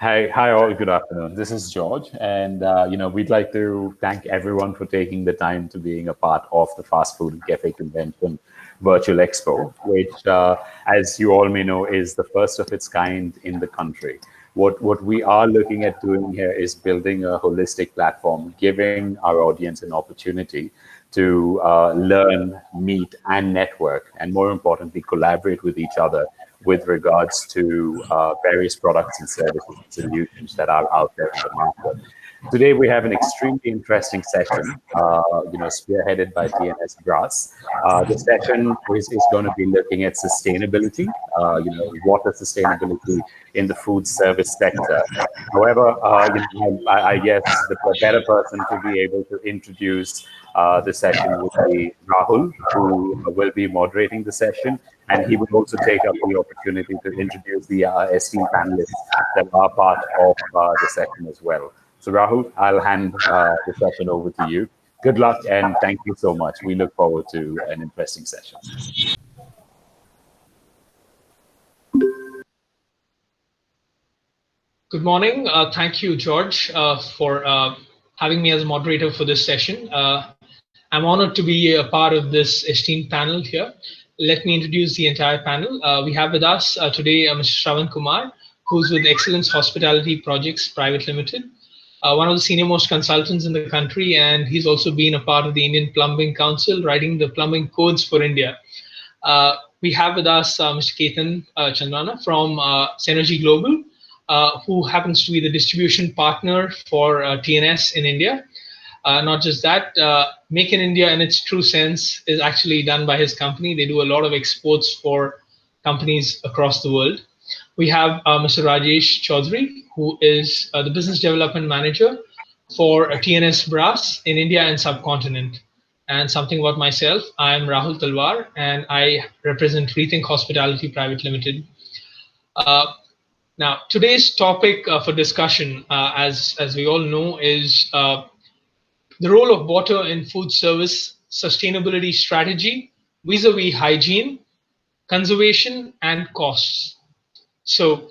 Hi, all. Good afternoon. This is George, and we'd like to thank everyone for taking the time to being a part of the Fast Food and Cafe Convention Virtual Expo, which, as you all may know, is the first of its kind in the country. What we are looking at doing here is building a holistic platform, giving our audience an opportunity to learn, meet, and network, and more importantly, collaborate with each other with regards to various products and services and solutions that are out there in the market. Today, we have an extremely interesting session, spearheaded by TNS Brass. The session is going to be looking at sustainability, water sustainability in the food service sector. However, I guess the better person to be able to introduce the session would be Rahul, who will be moderating the session, and he will also take up the opportunity to introduce the esteemed panelists that are part of the session as well. So, Rahul, I'll hand the session over to you. Good luck and thank you so much. We look forward to an interesting session. Good morning. Thank you, George, for having me as a moderator for this session. I'm honored to be a part of this esteemed panel here. Let me introduce the entire panel. We have with us today Mr. Shravan Kumar, who's with Excellence Hospitality Projects Private Limited, one of the senior most consultants in the country, and he's also been a part of the Indian Plumbing Council, writing the plumbing codes for India. We have with us Mr. Ketan Chandrana from Synergy Global, who happens to be the distribution partner for TNS in India. Not just that, Make in India in its true sense is actually done by his company. They do a lot of exports for companies across the world. We have Mr. Rajesh Chaudhary, who is the business development manager for TNS Brass in India and subcontinent. And something about myself, I'm Rahul Talwar, and I represent Rethink Hospitality Private Limited. Uh, Now, today's topic for discussion, as we all know, is the role of water in food service sustainability strategy vis-a-vis hygiene, conservation, and costs. So,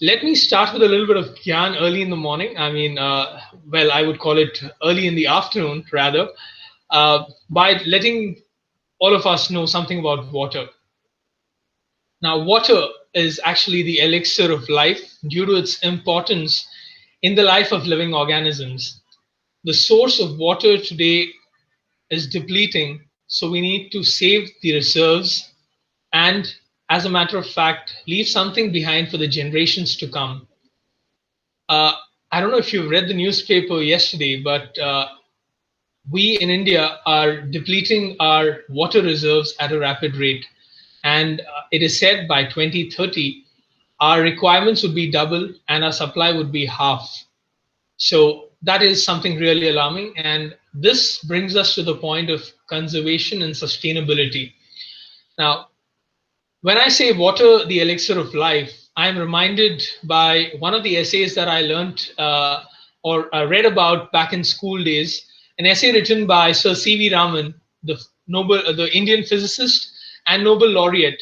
let me start with a little bit of gyan early in the morning. I would call it early in the afternoon, rather, by letting all of us know something about water. Now, water is actually the elixir of life due to its importance in the life of living organisms. The source of water today is depleting, so we need to save the reserves and, as a matter of fact, leave something behind for the generations to come. Uh, I don't know if you've read the newspaper yesterday, but we in India are depleting our water reserves at a rapid rate. And it is said by 2030, our requirements would be double and our supply would be half. So that is something really alarming. And this brings us to the point of conservation and sustainability. Now, when I say water, the elixir of life, I'm reminded by one of the essays that I learned or read about back in school days, an essay written by Sir C.V. Raman, the Indian physicist and Nobel laureate,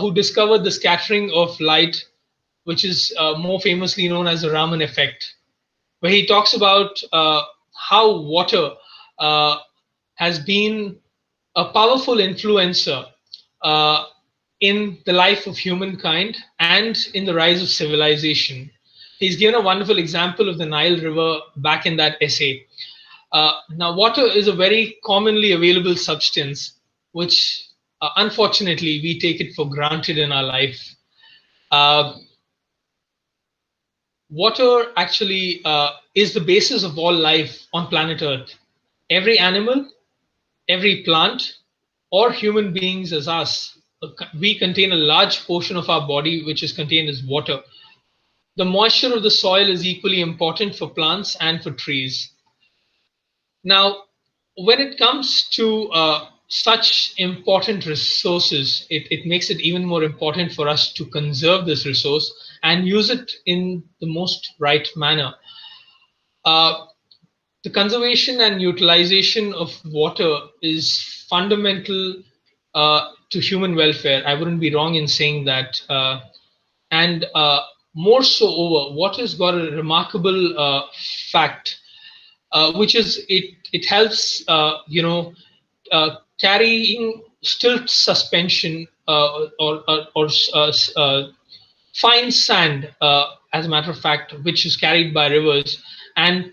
who discovered the scattering of light, which is more famously known as the Raman effect, where he talks about how water uh, has been a powerful influencer uh, in the life of humankind and in the rise of civilization. He's given a wonderful example of the Nile River back in that essay. Now, water is a very commonly available substance, which unfortunately we take it for granted in our life. Uh, Water actually is the basis of all life on planet Earth. Every animal, every plant, or human beings as us, we contain a large portion of our body which is contained as water. The moisture of the soil is equally important for plants and for trees. Now, when it comes to such important resources, it makes it even more important for us to conserve this resource and use it in the most right manner. Uh, the conservation and utilization of water is fundamental to human welfare. I wouldn't be wrong in saying that. And more so over, what has got a remarkable fact, which is it helps carrying stilt suspension or fine sand, as a matter of fact, which is carried by rivers, and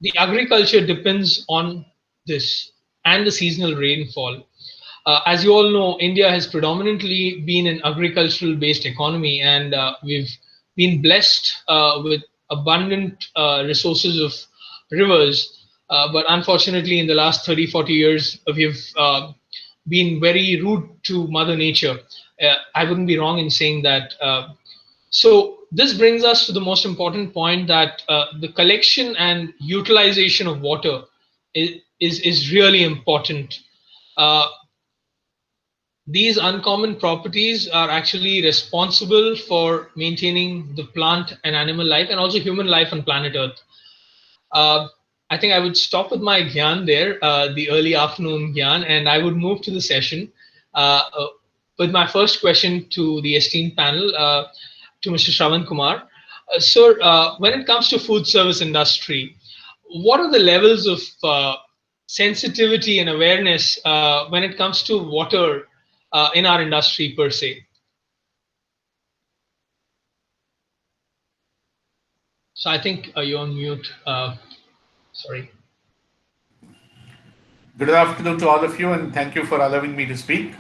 the agriculture depends on this and the seasonal rainfall. As you all know, India has predominantly been an agricultural based economy, and we've been blessed with abundant resources of rivers. But unfortunately, in the last 30, 40 years, we've been very rude to Mother Nature. I wouldn't be wrong in saying that. So this brings us to the most important point, that the collection and utilization of water is really important. Uh, these uncommon properties are actually responsible for maintaining the plant and animal life and also human life on planet Earth. Uh, I think I would stop with my gyan there, the early afternoon gyan, and I would move to the session with my first question to the esteemed panel, to Mr. Shravan Kumar. Sir, when it comes to food service industry, what are the levels of sensitivity and awareness when it comes to water in our industry per se? So I think you're on mute. Sorry. Good afternoon to all of you, and thank you for allowing me to speak.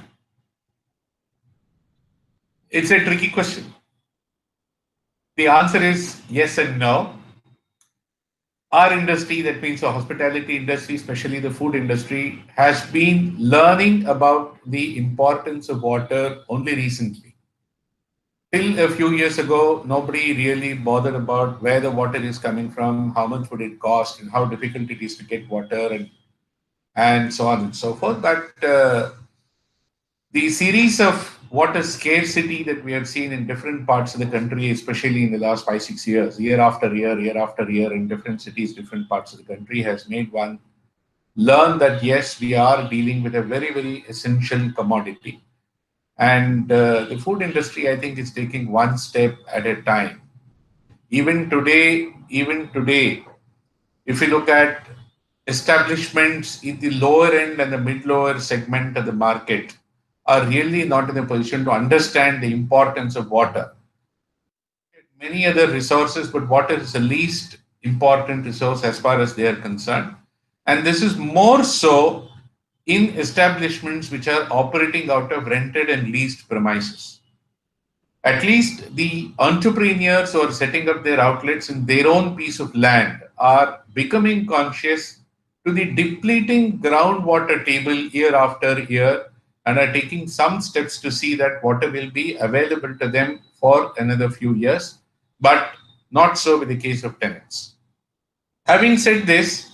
It's a tricky question. The answer is yes and no. Our industry, that means the hospitality industry, especially the food industry, has been learning about the importance of water only recently. Till a few years ago, nobody really bothered about where the water is coming from, how much would it cost, and how difficult it is to get water, and so on and so forth. But the series of water scarcity that we have seen in different parts of the country, especially in the last 5, 6 years, year after year, in different cities, different parts of the country, has made one learn that yes, we are dealing with a very, very essential commodity. And the food industry, I think, is taking one step at a time. Even today, if you look at establishments in the lower end and the mid-lower segment of the market are really not in a position to understand the importance of water. Many other resources, but water is the least important resource as far as they are concerned. And this is more so in establishments which are operating out of rented and leased premises. At least the entrepreneurs who are setting up their outlets in their own piece of land are becoming conscious to the depleting groundwater table year after year and are taking some steps to see that water will be available to them for another few years, but not so with the case of tenants. Having said this,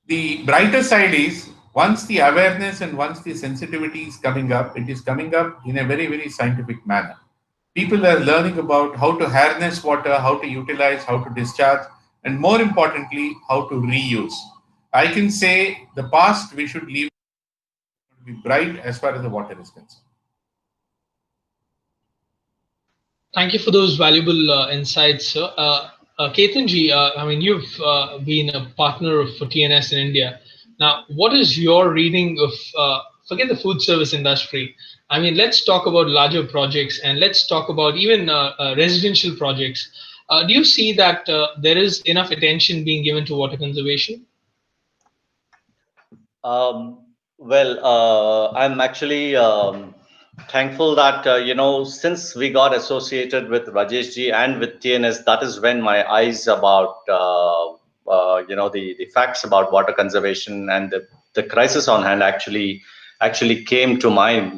the brighter side is once the awareness and once the sensitivity is coming up, it is coming up in a very, very scientific manner. People are learning about how to harness water, how to utilize, how to discharge, and more importantly, how to reuse. I can say the past we should leave to be bright as far as the water is concerned. Thank you for those valuable insights, sir. Ketanji, I mean, you've been a partner for TNS in India. Now, what is your reading of, forget the food service industry? I mean, let's talk about larger projects and let's talk about even residential projects. Do you see that there is enough attention being given to water conservation? I'm actually thankful that since we got associated with Rajesh ji and with TNS, that is when my eyes about the facts about water conservation and the crisis on hand actually came to my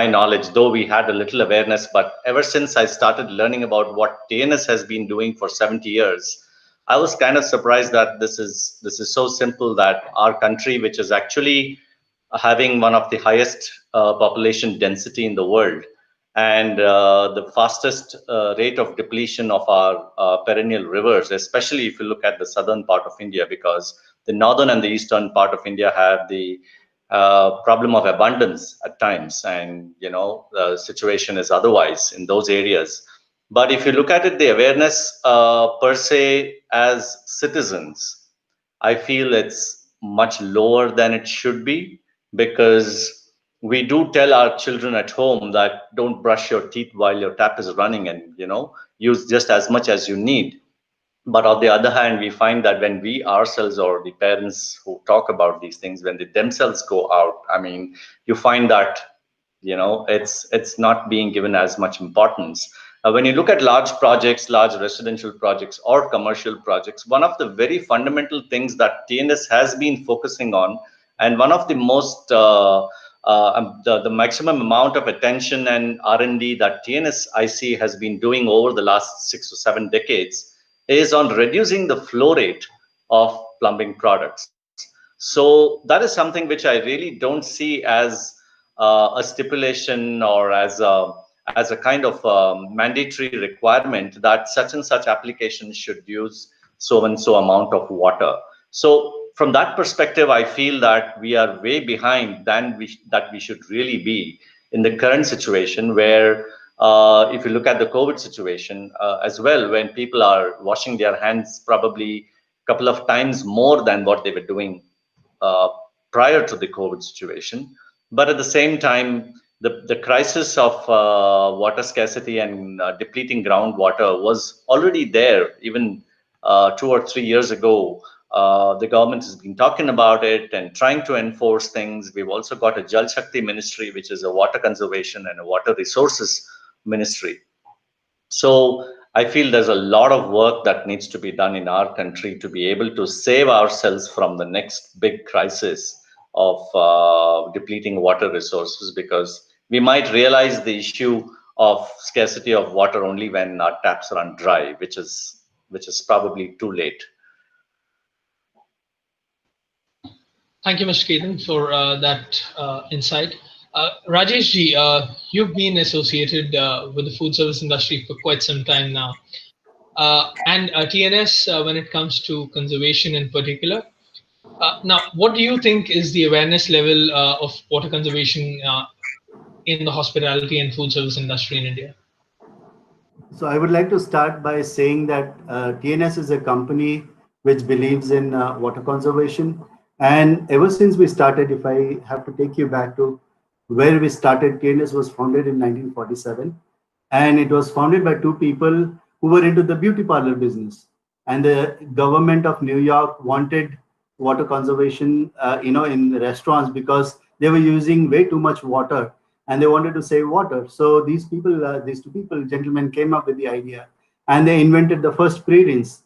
knowledge. Though we had a little awareness, but ever since I started learning about what TNS has been doing for 70 years. I was kind of surprised that this is so simple that our country, which is actually having one of the highest population density in the world and the fastest rate of depletion of our perennial rivers, especially if you look at the southern part of India, because the northern and the eastern part of India have the problem of abundance at times, and the situation is otherwise in those areas. But if you look at it, the awareness per se as citizens, I feel it's much lower than it should be, because we do tell our children at home that don't brush your teeth while your tap is running, and use just as much as you need. But on the other hand, we find that when we ourselves, or the parents who talk about these things, when they themselves go out, I mean, you find that it's not being given as much importance. When you look at large projects, large residential projects or commercial projects, one of the very fundamental things that TNS has been focusing on, and one of the most the maximum amount of attention and R&D that TNS IC has been doing over the last 6 or 7 decades, is on reducing the flow rate of plumbing products. So that is something which I really don't see as a stipulation, or as a kind of mandatory requirement that such and such applications should use so and so amount of water. So from that perspective, I feel that we are way behind than we should really be in the current situation, where if you look at the COVID situation as well, when people are washing their hands probably a couple of times more than what they were doing uh, prior to the COVID situation. But at the same time, the crisis of water scarcity and depleting groundwater was already there even 2 or 3 years ago. The government has been talking about it and trying to enforce things. We've also got a Jal Shakti ministry, which is a water conservation and a water resources ministry. So I feel there's a lot of work that needs to be done in our country to be able to save ourselves from the next big crisis of depleting water resources, because we might realize the issue of scarcity of water only when our taps run dry, which is probably too late. Thank you, Mr. Ketan, for that insight. Rajesh ji, you've been associated with the food service industry for quite some time now. And TNS, when it comes to conservation in particular. Now, what do you think is the awareness level of water conservation in the hospitality and food service industry in India? So I would like to start by saying that TNS is a company which believes in water conservation. And ever since we started, if I have to take you back to where we started, TNS was founded in 1947. And it was founded by two people who were into the beauty parlor business. And the government of New York wanted water conservation, in restaurants, because they were using way too much water and they wanted to save water. So these two people, gentlemen, came up with the idea, and they invented the first pre-rinse.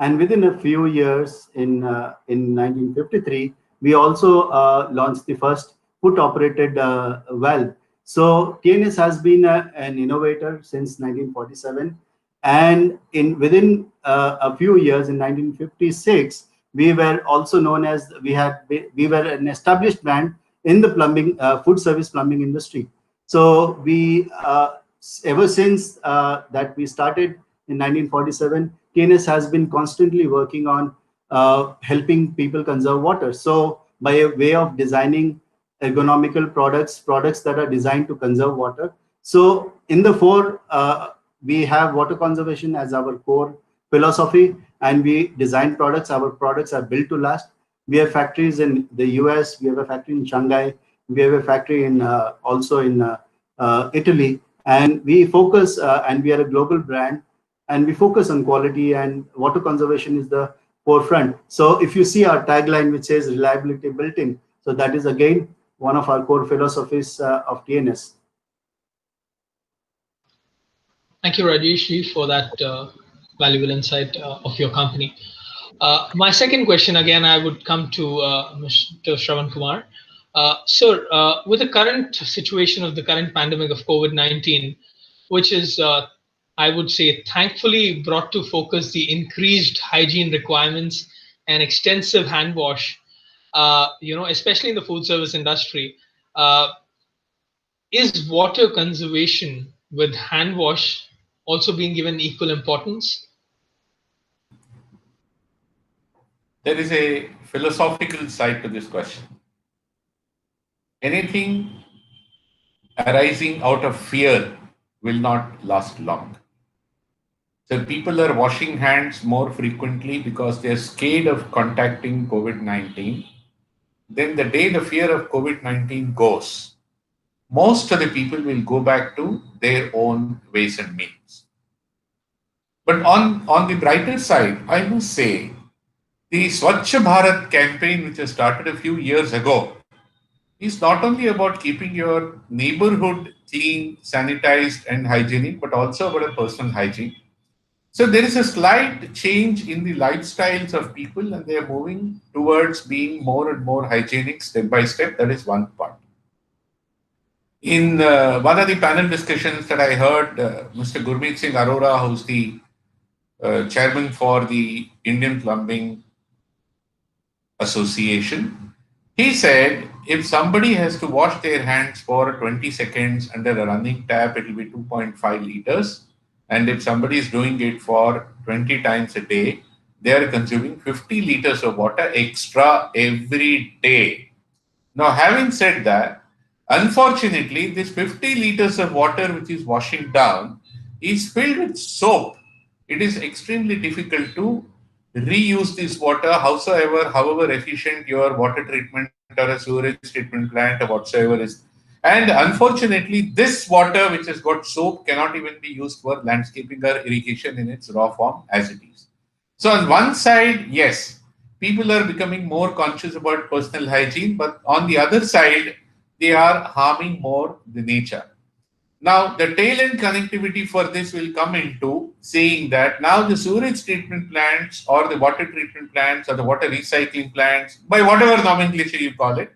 And within a few years, in 1953, we also launched the first foot-operated valve. So TNS has been an innovator since 1947, and in within a few years, in 1956, we were also known as we were an established brand in the plumbing food service plumbing industry. So we ever since that we started in 1947, TNS has been constantly working on helping people conserve water. So by a way of designing ergonomical products that are designed to conserve water. So in the four, we have water conservation as our core philosophy, and we design products. Our products are built to last. We have factories in the US, we have a factory in Shanghai, we have a factory in also in Italy, and we focus and we are a global brand, and we focus on quality, and water conservation is the forefront. So if you see our tagline, which says reliability built in, so that is again one of our core philosophies of TNS. Thank you, Rajesh ji, for that valuable insight of your company. My second question, again, I would come to Mr. Shravan Kumar. Sir, with the current situation of the current pandemic of COVID-19, which is, I would say, thankfully brought to focus the increased hygiene requirements and extensive hand wash, especially in the food service industry. Uh, is water conservation with hand wash also being given equal importance? There is a philosophical side to this question. Anything arising out of fear will not last long. So people are washing hands more frequently because they're scared of contacting COVID-19. Then the day the fear of COVID-19 goes, most of the people will go back to their own ways and means. But on the brighter side, I must say, the Swachh Bharat campaign, which has started a few years ago, is not only about keeping your neighborhood clean, sanitized, and hygienic, but also about a personal hygiene. So there is a slight change in the lifestyles of people, and they are moving towards being more and more hygienic step by step. That is one part. In one of the panel discussions that I heard, Mr. Gurmeet Singh Arora, who's the chairman for the Indian Plumbing Association, he said if somebody has to wash their hands for 20 seconds under a running tap, it will be 2.5 liters. And if somebody is doing it for 20 times a day, they are consuming 50 liters of water extra every day. Now, having said that, unfortunately, this 50 liters of water which is washing down is filled with soap. It is extremely difficult to reuse this water, however efficient your water treatment or a sewerage treatment plant or whatsoever is. And unfortunately, this water which has got soap cannot even be used for landscaping or irrigation in its raw form as it is. So, on one side, yes, people are becoming more conscious about personal hygiene, but on the other side, they are harming more the nature. Now, the tail end connectivity for this will come into saying that now the sewage treatment plants or the water treatment plants or the water recycling plants, by whatever nomenclature you call it,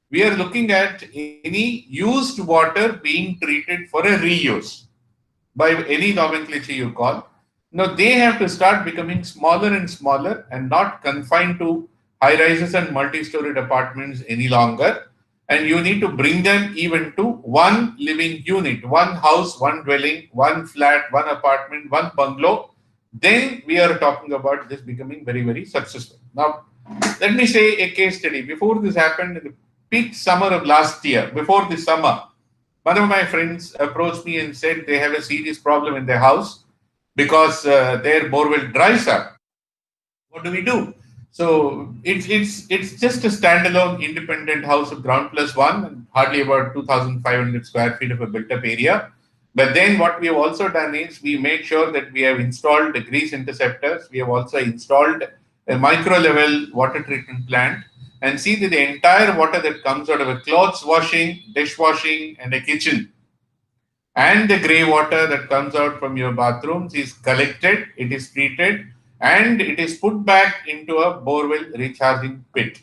we are looking at any used water being treated for a reuse by any nomenclature you call. Now they have to start becoming smaller and smaller and not confined to high rises and multi-storied apartments any longer. And you need to bring them even to one living unit, one house, one dwelling, one flat, one apartment, one bungalow. Then we are talking about this becoming very, very successful. Now, let me say a case study. Before this happened, in the peak summer of last year, before the summer, one of my friends approached me and said they have a serious problem in their house because their borewell dries up. What do we do? So it's just a standalone independent house of ground plus one and hardly about 2,500 square feet of a built up area. But then what we have also done is we made sure that we have installed the grease interceptors. We have also installed a micro level water treatment plant and see that the entire water that comes out of a clothes washing, dishwashing, and a kitchen and the grey water that comes out from your bathrooms is collected, it is treated, and it is put back into a borewell recharging pit.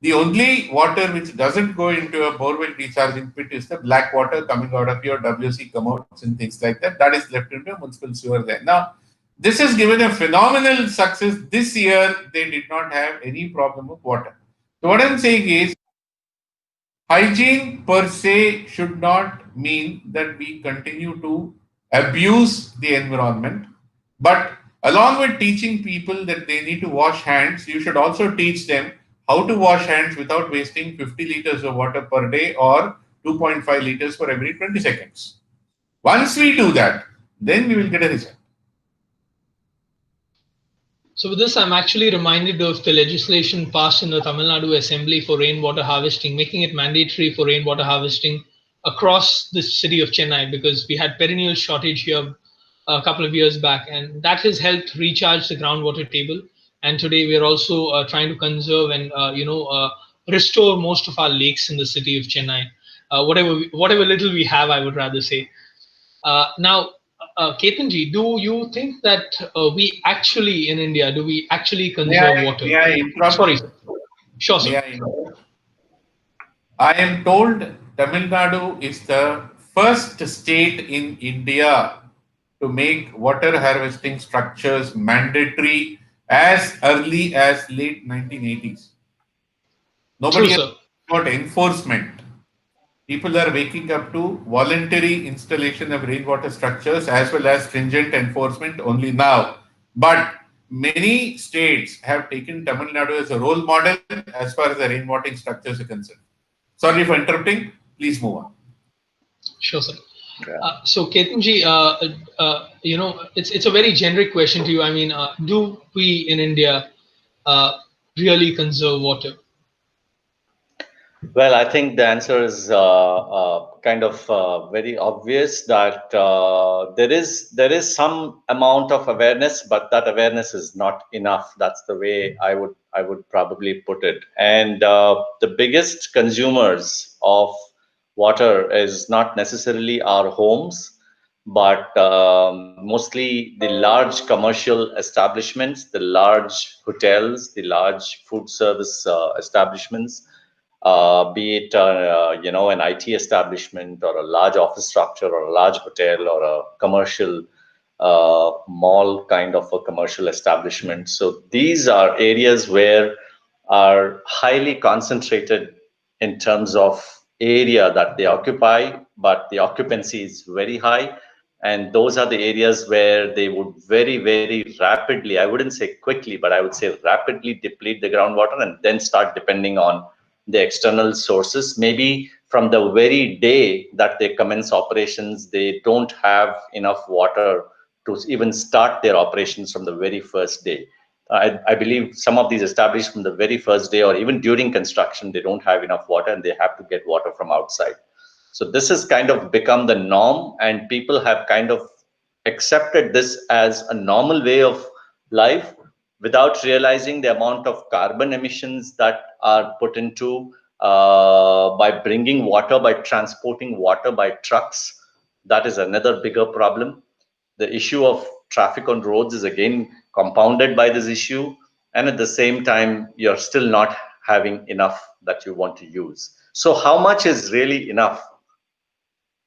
The only water which doesn't go into a borewell recharging pit is the black water coming out of your WC commodes and things like that. That is left into a municipal sewer there. Now, this has given a phenomenal success. This year, they did not have any problem with water. So, what I'm saying is, hygiene per se should not mean that we continue to abuse the environment, but along with teaching people that they need to wash hands, you should also teach them how to wash hands without wasting 50 liters of water per day or 2.5 liters for every 20 seconds. Once we do that, then we will get a result. So with this, I'm actually reminded of the legislation passed in the Tamil Nadu Assembly for rainwater harvesting, making it mandatory for rainwater harvesting across the city of Chennai because we had perennial shortage here a couple of years back, and that has helped recharge the groundwater table. And today we are also trying to conserve and restore most of our lakes in the city of Chennai. Whatever little we have, I would rather say. Now, Ketanji, do you think that we actually in India do we actually conserve water? May I interrupt? Sorry, sir. Sure, sir. May I interrupt? I am told Tamil Nadu is the first state in India to make water harvesting structures mandatory as early as late 1980s. True, Nobody has sir. got enforcement. People are waking up to voluntary installation of rainwater structures as well as stringent enforcement only now. But many states have taken Tamil Nadu as a role model as far as the rainwater structures are concerned. Sorry for interrupting. Please move on. Sure, sir. So Ketanji, it's a very generic question to you. I mean, do we in India uh, really conserve water? Well, I think the answer is kind of very obvious that there is some amount of awareness, but that awareness is not enough. That's the way I would probably put it. And the biggest consumers of water is not necessarily our homes, but mostly the large commercial establishments, the large hotels, the large food service establishments, be it an IT establishment or a large office structure or a large hotel or a commercial mall kind of a commercial establishment. So these are areas where are highly concentrated in terms of area that they occupy, but the occupancy is very high. And those are the areas where they would very, very rapidly, I wouldn't say quickly, but I would say rapidly deplete the groundwater and then start depending on the external sources. Maybe from the very day that they commence operations, they don't have enough water to even start their operations from the very first day. I believe some of these established from the very first day or even during construction, they don't have enough water and they have to get water from outside. So this has kind of become the norm, and people have kind of accepted this as a normal way of life without realizing the amount of carbon emissions that are put into by bringing water, by transporting water by trucks. That is another bigger problem. The issue of traffic on roads is again compounded by this issue, and at the same time you're still not having enough that you want to use. So how much is really enough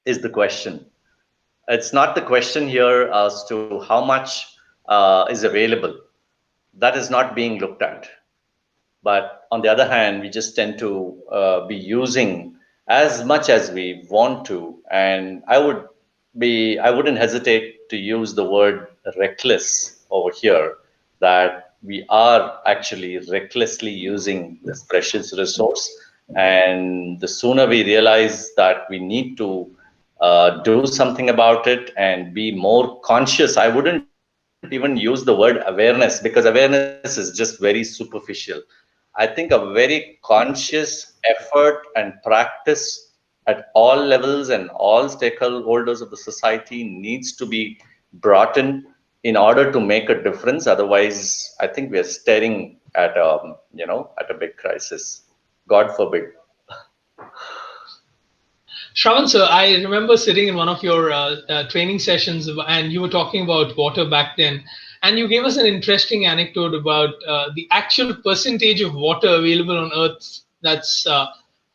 is the question. It's not the question here as to how much is available. That is not being looked at. But on the other hand, we just tend to be using as much as we want to. And I wouldn't hesitate to use the word reckless over here, that we are actually recklessly using this precious resource. And the sooner we realize that we need to do something about it and be more conscious. I wouldn't even use the word awareness, because awareness is just very superficial. I think a very conscious effort and practice at all levels and all stakeholders of the society needs to be brought in order to make a difference. Otherwise, I think we are staring at at a big crisis. God forbid. Shravan sir, I remember sitting in one of your training sessions, and you were talking about water back then, and you gave us an interesting anecdote about the actual percentage of water available on Earth that's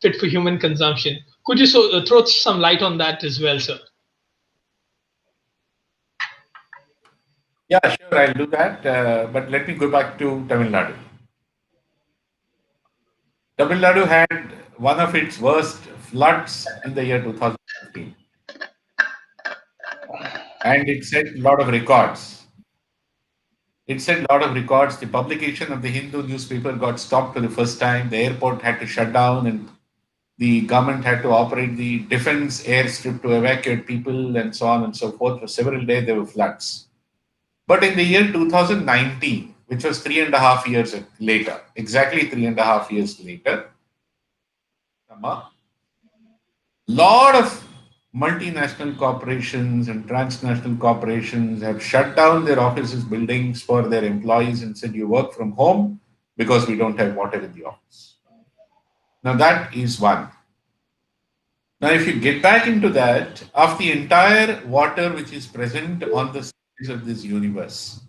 fit for human consumption. Could you throw some light on that as well, sir? Yeah, sure, I'll do that. But let me go back to Tamil Nadu. Tamil Nadu had one of its worst floods in the year 2015, and it set a lot of records. It set a lot of records. The publication of the Hindu newspaper got stopped for the first time. The airport had to shut down, and the government had to operate the defense airstrip to evacuate people, and so on and so forth. For several days, there were floods. But in the year 2019, which was 3.5 years later, exactly 3.5 years later, a lot of multinational corporations and transnational corporations have shut down their offices, buildings for their employees and said, you work from home because we don't have water in the office. Now, that is one. Now, if you get back into that, of the entire water which is present on the surface of this universe,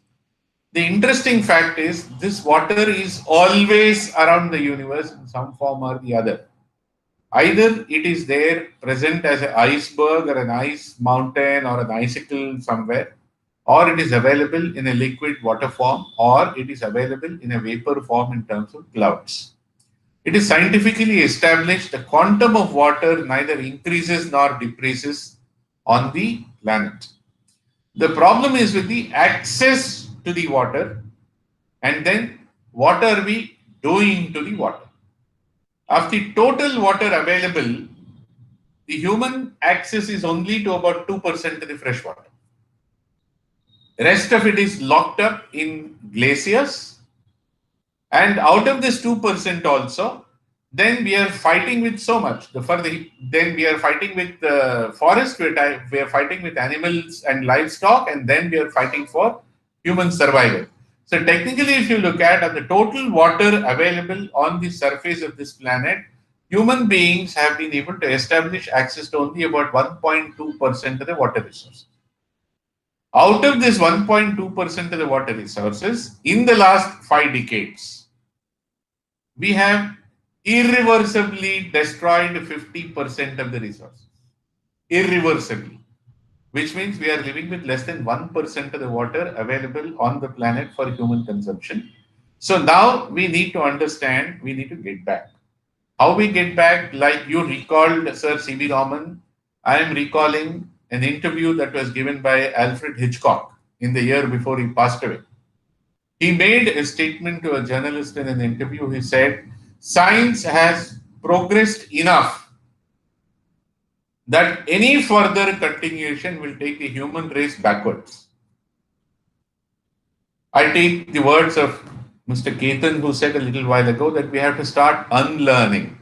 the interesting fact is this water is always around the universe in some form or the other. Either it is there present as an iceberg or an ice mountain or an icicle somewhere, or it is available in a liquid water form, or it is available in a vapor form in terms of clouds. It is scientifically established the quantum of water neither increases nor decreases on the planet. The problem is with the access to the water, and then what are we doing to the water? Of the total water available, the human access is only to about 2% of the fresh water. Rest of it is locked up in glaciers. And out of this 2% also, then we are fighting with so much. Then we are fighting with the forest, we are fighting with animals and livestock, and then we are fighting for human survival. So technically, if you look at the total water available on the surface of this planet, human beings have been able to establish access to only about 1.2% of the water resources. Out of this 1.2% of the water resources, in the last 5 decades, we have irreversibly destroyed 50% of the resources. Irreversibly. Which means we are living with less than 1% of the water available on the planet for human consumption. So now we need to understand, we need to get back. How we get back, like you recalled Sir C.V. Raman, I am recalling an interview that was given by Alfred Hitchcock in the year before he passed away. He made a statement to a journalist in an interview. He said, science has progressed enough that any further continuation will take the human race backwards. I take the words of Mr. Ketan, who said a little while ago that we have to start unlearning.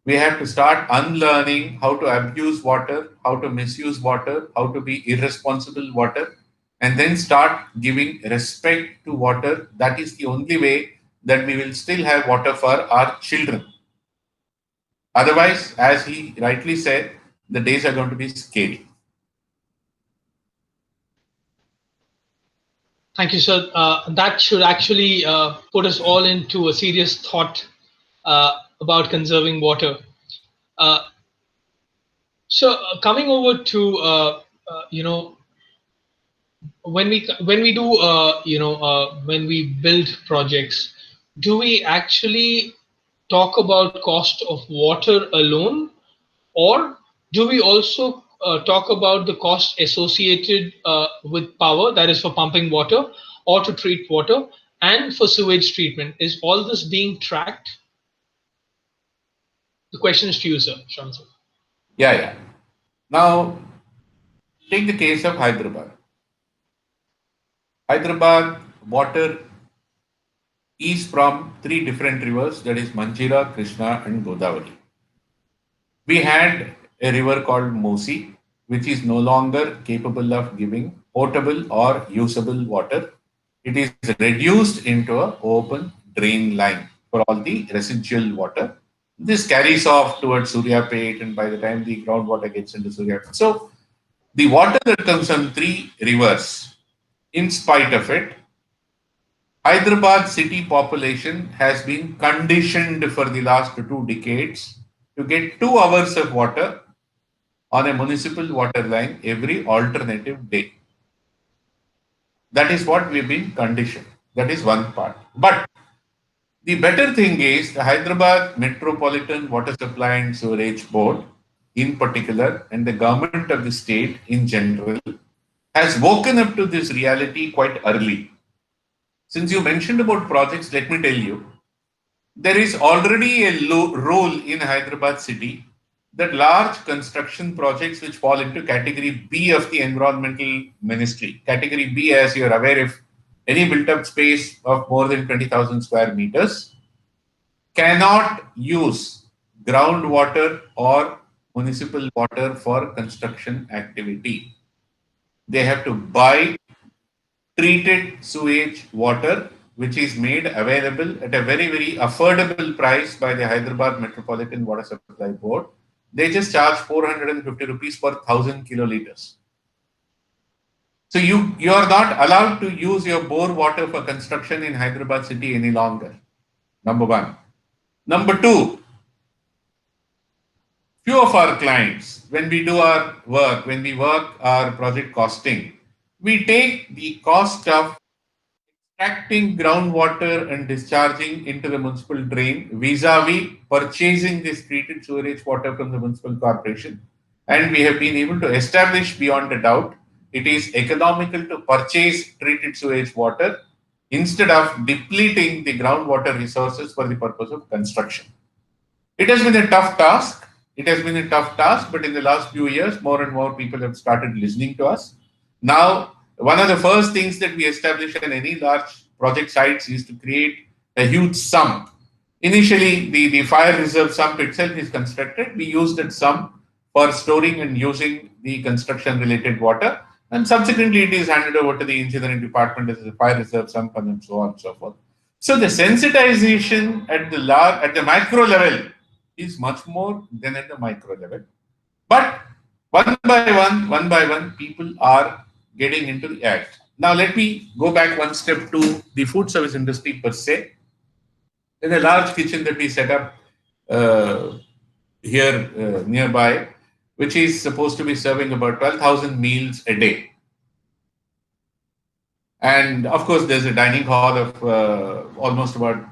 We have to start unlearning how to abuse water, how to misuse water, how to be irresponsible water, and then start giving respect to water. That is the only way that we will still have water for our children. Otherwise, as he rightly said, the days are going to be scary. Thank you, sir. That should actually put us all into a serious thought about conserving water. Uh, Coming over to when we do when we build projects, do we actually talk about cost of water alone, or do we also talk about the cost associated with power, that is for pumping water or to treat water, and for sewage treatment? Is all this being tracked? The question is to you, sir, Shan sir. Yeah. Now, take the case of Hyderabad. Hyderabad water is from three different rivers, that is Manjira, Krishna, and Godavari. We had a river called Mosi, which is no longer capable of giving potable or usable water. It is reduced into an open drain line for all the residual water. This carries off towards Suryapet, and by the time the groundwater gets into Suryapet. So, the water that comes from three rivers, in spite of it, Hyderabad city population has been conditioned for the last 2 decades to get 2 hours of water on a municipal water line every alternative day. That is what we've been conditioned. That is one part. But the better thing is the Hyderabad Metropolitan Water Supply and Sewerage Board, in particular, and the government of the state in general, has woken up to this reality quite early. Since you mentioned about projects, let me tell you, there is already a rule in Hyderabad city that large construction projects which fall into category B of the environmental ministry. Category B, as you're aware, if any built up space of more than 20,000 square meters cannot use groundwater or municipal water for construction activity. They have to buy treated sewage water, which is made available at a very, very affordable price by the Hyderabad Metropolitan Water Supply Board. They just charge 450 rupees per 1,000 kiloliters. So you are not allowed to use your bore water for construction in Hyderabad city any longer. Number one. Number two, few of our clients, when we do our work, when we work our project costing, we take the cost of extracting groundwater and discharging into the municipal drain vis-a-vis purchasing this treated sewerage water from the municipal corporation. And we have been able to establish beyond a doubt it is economical to purchase treated sewage water instead of depleting the groundwater resources for the purpose of construction. It has been a tough task. It has been a tough task, but in the last few years, more and more people have started listening to us. Now, one of the first things that we establish on any large project sites is to create a huge sump. Initially, the fire reserve sump itself is constructed. We use that sump for storing and using the construction related water. And subsequently, it is handed over to the engineering department as a fire reserve sump and so on and so forth. So the sensitization at the macro level is much more than at the micro level. But one by one, people are getting into the act. Now, let me go back one step to the food service industry per se. In a large kitchen that we set up uh, here nearby, which is supposed to be serving about 12,000 meals a day. And of course, there's a dining hall of almost about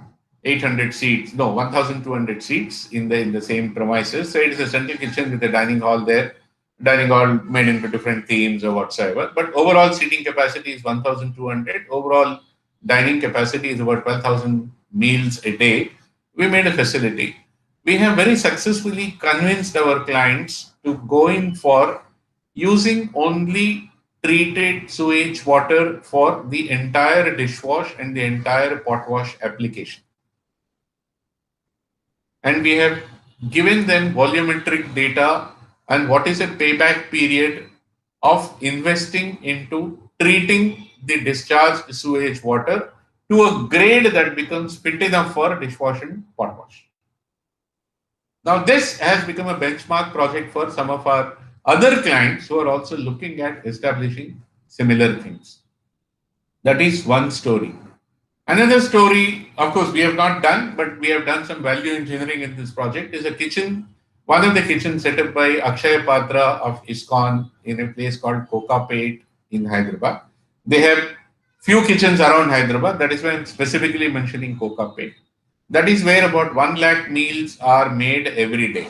800 seats, no, 1,200 seats in the same premises. So it is a central kitchen with a dining hall there, dining hall made into different themes or whatsoever. But overall seating capacity is 1,200. Overall dining capacity is about 12,000 meals a day. We made a facility. We have very successfully convinced our clients to go in for using only treated sewage water for the entire dishwash and the entire pot wash application. And we have given them volumetric data and what is a payback period of investing into treating the discharged sewage water to a grade that becomes fit enough for dishwash and pot wash. Now, this has become a benchmark project for some of our other clients who are also looking at establishing similar things. That is one story. Another story, of course, we have not done, but we have done some value engineering in this project, is a kitchen, one of the kitchens set up by Akshaya Patra of ISKCON in a place called Kokapet in Hyderabad. They have few kitchens around Hyderabad. That is why I'm specifically mentioning Kokapet. That is where about 1 lakh meals are made every day.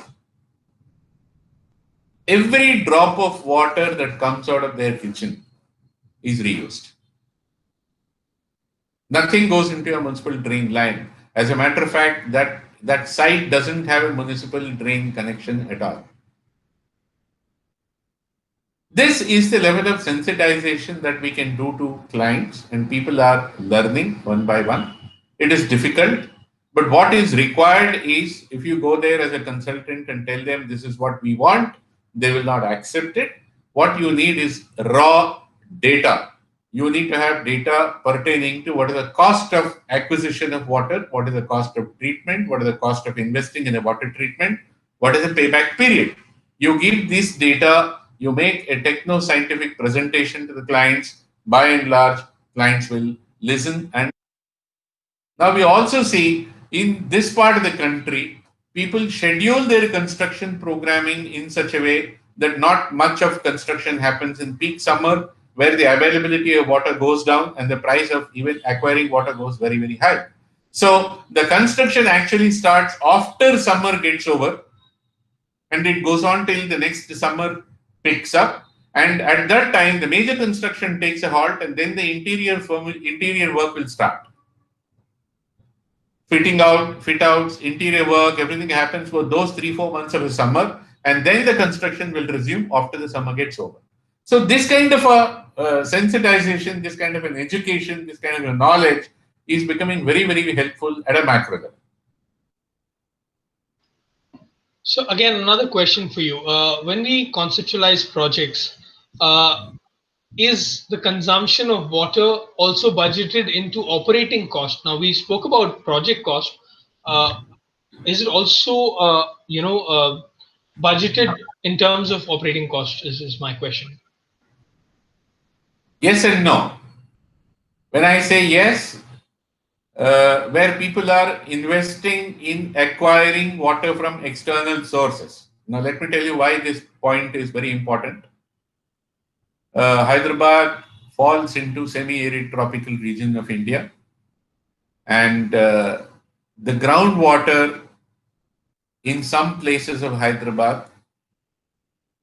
Every drop of water that comes out of their kitchen is reused. Nothing goes into a municipal drain line. As a matter of fact, that site doesn't have a municipal drain connection at all. This is the level of sensitization that we can do to clients, and people are learning one by one. It is difficult, but what is required is if you go there as a consultant and tell them this is what we want, they will not accept it. What you need is raw data. You need to have data pertaining to what is the cost of acquisition of water, what is the cost of treatment, what is the cost of investing in a water treatment, what is the payback period. You give this data, you make a techno scientific presentation to the clients. By and large, clients will listen. And now we also see in this part of the country, people schedule their construction programming in such a way that not much of construction happens in peak summer, where the availability of water goes down and the price of even acquiring water goes very, very high. So the construction actually starts after summer gets over and it goes on till the next summer picks up. And at that time, the major construction takes a halt, and then the interior work will start. Fit outs, interior work, everything happens for those 3-4 months of the summer, and then the construction will resume after the summer gets over. So this kind of a sensitization, this kind of an education, this kind of a knowledge is becoming very, very helpful at a macro level. So again, another question for you. When we conceptualize projects, uh, is the consumption of water also budgeted into operating cost? Now we spoke about project cost. Uh, is it also budgeted in terms of operating cost? Is my question. Yes and no. When I say yes, where people are investing in acquiring water from external sources. Now, let me tell you why this point is very important. Hyderabad falls into semi-arid tropical region of India, and the groundwater in some places of Hyderabad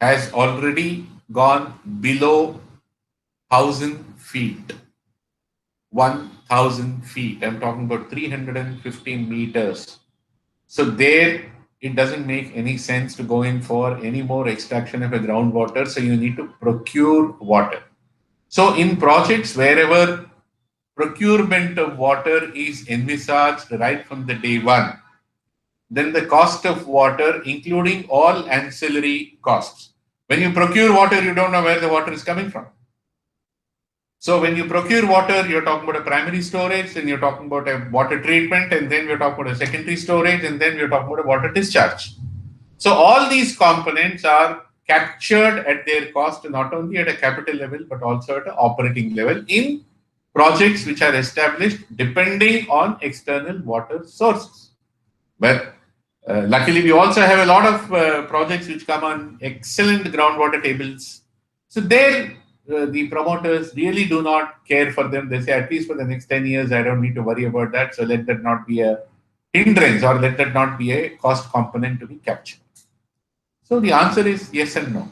has already gone below 1,000 feet. 1,000 feet. I'm talking about 315 meters. So there it doesn't make any sense to go in for any more extraction of a groundwater. So you need to procure water. So in projects wherever procurement of water is envisaged right from the day one, then the cost of water, including all ancillary costs. When you procure water, you don't know where the water is coming from. So when you procure water, you're talking about a primary storage, then you're talking about a water treatment, and then we're talking about a secondary storage, and then we're talking about a water discharge. So all these components are captured at their cost, not only at a capital level, but also at an operating level in projects which are established depending on external water sources. But luckily, we also have a lot of projects which come on excellent groundwater tables. So there, the promoters really do not care for them. They say, at least for the next 10 years, I don't need to worry about that. So let that not be a hindrance, or let that not be a cost component to be captured. So the answer is yes and no.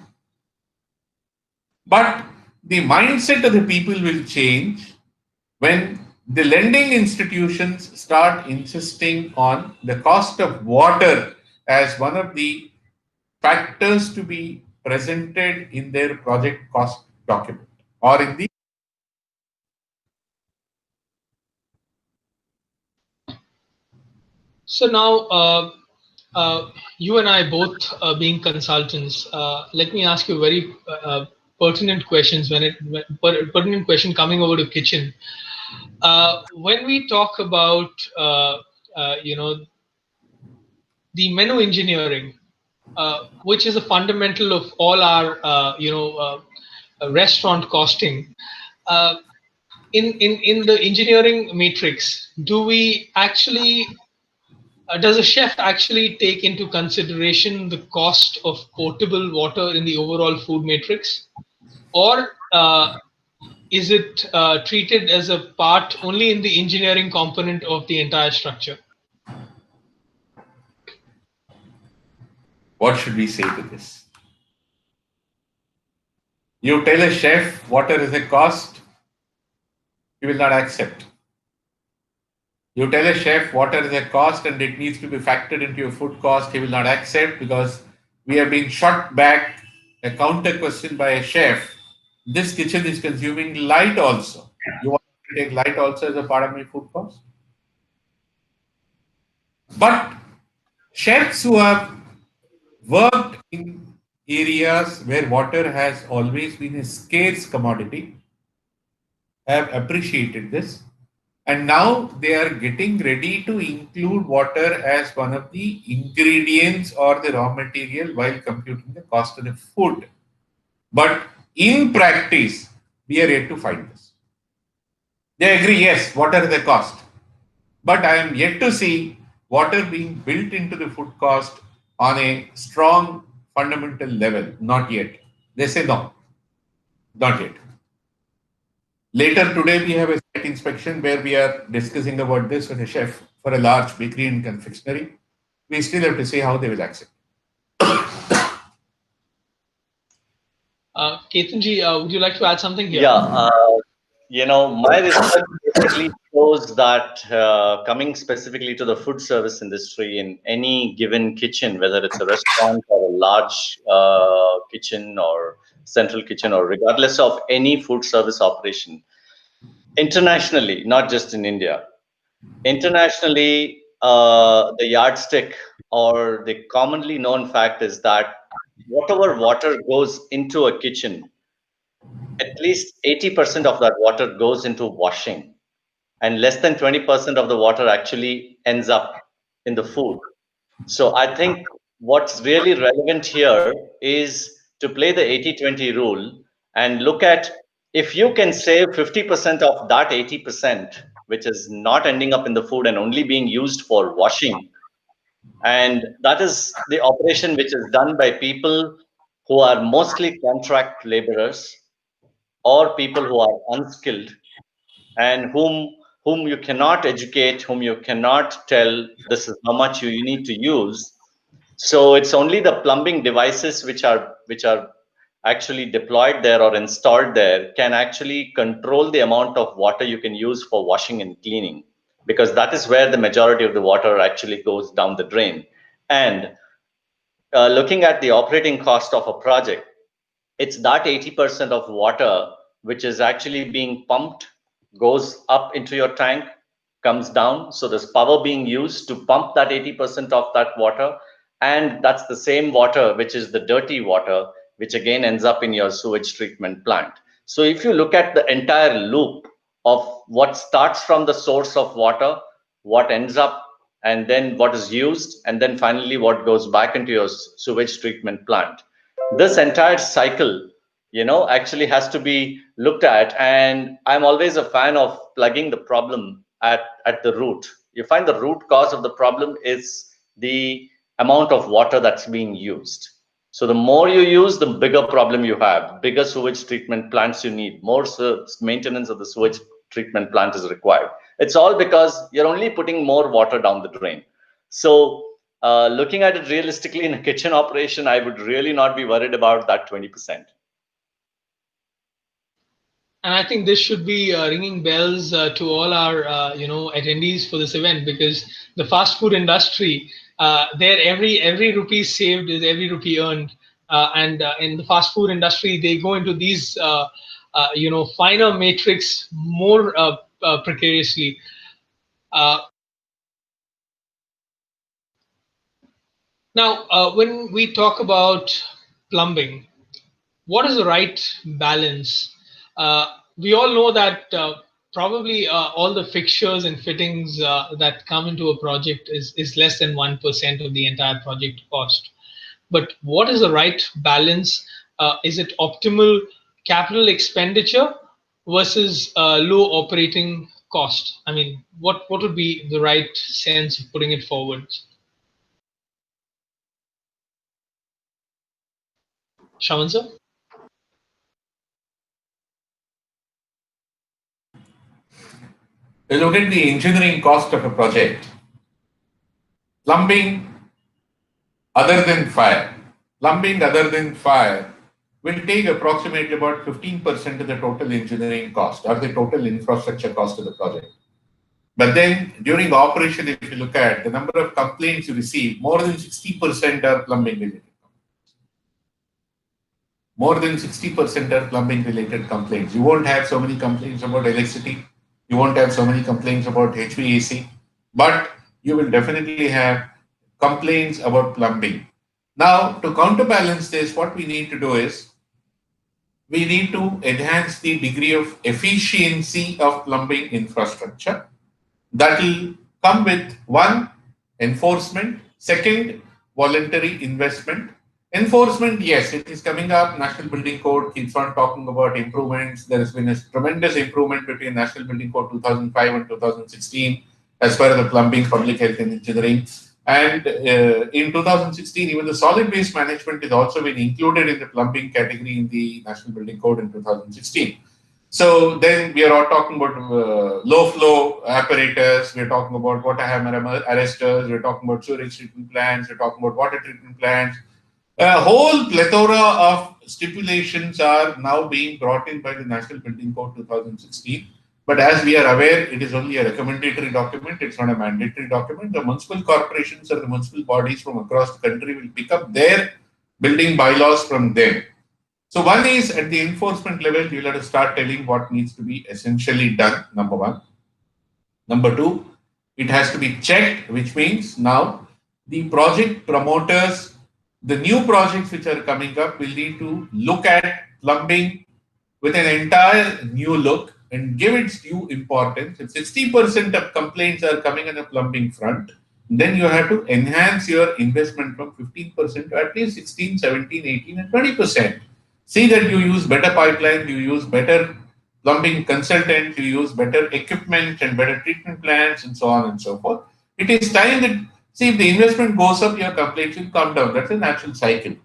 But the mindset of the people will change when the lending institutions start insisting on the cost of water as one of the factors to be presented in their project cost document or in the. So now, you and I both being consultants, let me ask you very pertinent questions. Pertinent question coming over to kitchen. When we talk about the menu engineering, which is a fundamental of all our restaurant costing. Uh, in the engineering matrix, do we actually does a chef actually take into consideration the cost of potable water in the overall food matrix, or is it treated as a part only in the engineering component of the entire structure? What should we say to this? You tell a chef water is a cost, he will not accept. You tell a chef water is a cost and it needs to be factored into your food cost, he will not accept, because we have been shot back a counter question by a chef. This kitchen is consuming light also. You want to take light also as a part of my food cost? But chefs who have worked in areas where water has always been a scarce commodity have appreciated this, and now they are getting ready to include water as one of the ingredients or the raw material while computing the cost of the food. But in practice, we are yet to find this. They agree, yes, water is a cost, but I am yet to see water being built into the food cost on a strong fundamental level. Not yet. They say no, not yet. Later today, we have a site inspection where we are discussing about this with a chef for a large bakery and confectionery. We still have to see how they will accept. Ketanji, would you like to add something here? Yeah, my research basically shows that coming specifically to the food service industry in any given kitchen, whether it's a restaurant or a large kitchen or central kitchen, or regardless of any food service operation, internationally, not just in India, internationally, the yardstick or the commonly known fact is that whatever water goes into a kitchen, at least 80% of that water goes into washing, and less than 20% of the water actually ends up in the food. So I think what's really relevant here is to play the 80-20 rule and look at, if you can save 50% of that 80%, which is not ending up in the food and only being used for washing, and that is the operation which is done by people who are mostly contract laborers or people who are unskilled, and whom you cannot educate, whom you cannot tell this is how much you need to use. So it's only the plumbing devices which are actually deployed there or installed there can actually control the amount of water you can use for washing and cleaning, because that is where the majority of the water actually goes down the drain. And looking at the operating cost of a project, it's that 80% of water which is actually being pumped, goes up into your tank, comes down. So there's power being used to pump that 80% of that water. And that's the same water which is the dirty water, which again ends up in your sewage treatment plant. So if you look at the entire loop of what starts from the source of water, what ends up, and then what is used, and then finally what goes back into your sewage treatment plant, this entire cycle, actually has to be looked at. And I'm always a fan of plugging the problem at the root. You find the root cause of the problem is the amount of water that's being used. So the more you use, the bigger problem you have, bigger sewage treatment plants you need, more maintenance of the sewage treatment plant is required. It's all because you're only putting more water down the drain. So looking at it realistically in a kitchen operation, I would really not be worried about that 20%. And I think this should be ringing bells to all our attendees for this event, because the fast food industry, there every rupee saved is every rupee earned, and in the fast food industry they go into these finer matrix more precariously. Uh, Now, when we talk about plumbing, what is the right balance? We all know that probably all the fixtures and fittings that come into a project is less than 1% of the entire project cost. But what is the right balance? Is it optimal capital expenditure versus low operating cost? I mean, what would be the right sense of putting it forward? Shaman sir? You look at the engineering cost of a project. Plumbing other than fire, plumbing other than fire will take approximately about 15% of the total engineering cost or the total infrastructure cost of the project. But then during operation, if you look at the number of complaints you receive, more than 60% are plumbing related. More than 60% are plumbing related complaints. You won't have so many complaints about electricity. You won't have so many complaints about HVAC, but you will definitely have complaints about plumbing. Now, to counterbalance this, what we need to do is we need to enhance the degree of efficiency of plumbing infrastructure. That will come with one, enforcement, second, voluntary investment. Enforcement, yes, it is coming up. National Building Code keeps on talking about improvements. There has been a tremendous improvement between National Building Code 2005 and 2016 as far as the plumbing, public health, and engineering. And in 2016, even the solid waste management is also been included in the plumbing category in the National Building Code in 2016. So then we are all talking about low flow apparatus, we're talking about water hammer arresters, we're talking about sewage treatment plants, we're talking about water treatment plants. A whole plethora of stipulations are now being brought in by the National Building Code 2016. But as we are aware, it is only a recommendatory document, it's not a mandatory document. The municipal corporations or the municipal bodies from across the country will pick up their building bylaws from them. So one is at the enforcement level, you'll have to start telling what needs to be essentially done, number one. Number two, it has to be checked, which means now the project promoters, the new projects which are coming up will need to look at plumbing with an entire new look and give its due importance. If 60% of complaints are coming on the plumbing front, then you have to enhance your investment from 15% to at least 16, 17, 18, and 20%. See that you use better pipeline, you use better plumbing consultant, you use better equipment and better treatment plants and so on and so forth. It is time that, see, if the investment goes up, your complaints will come down. That's a natural cycle.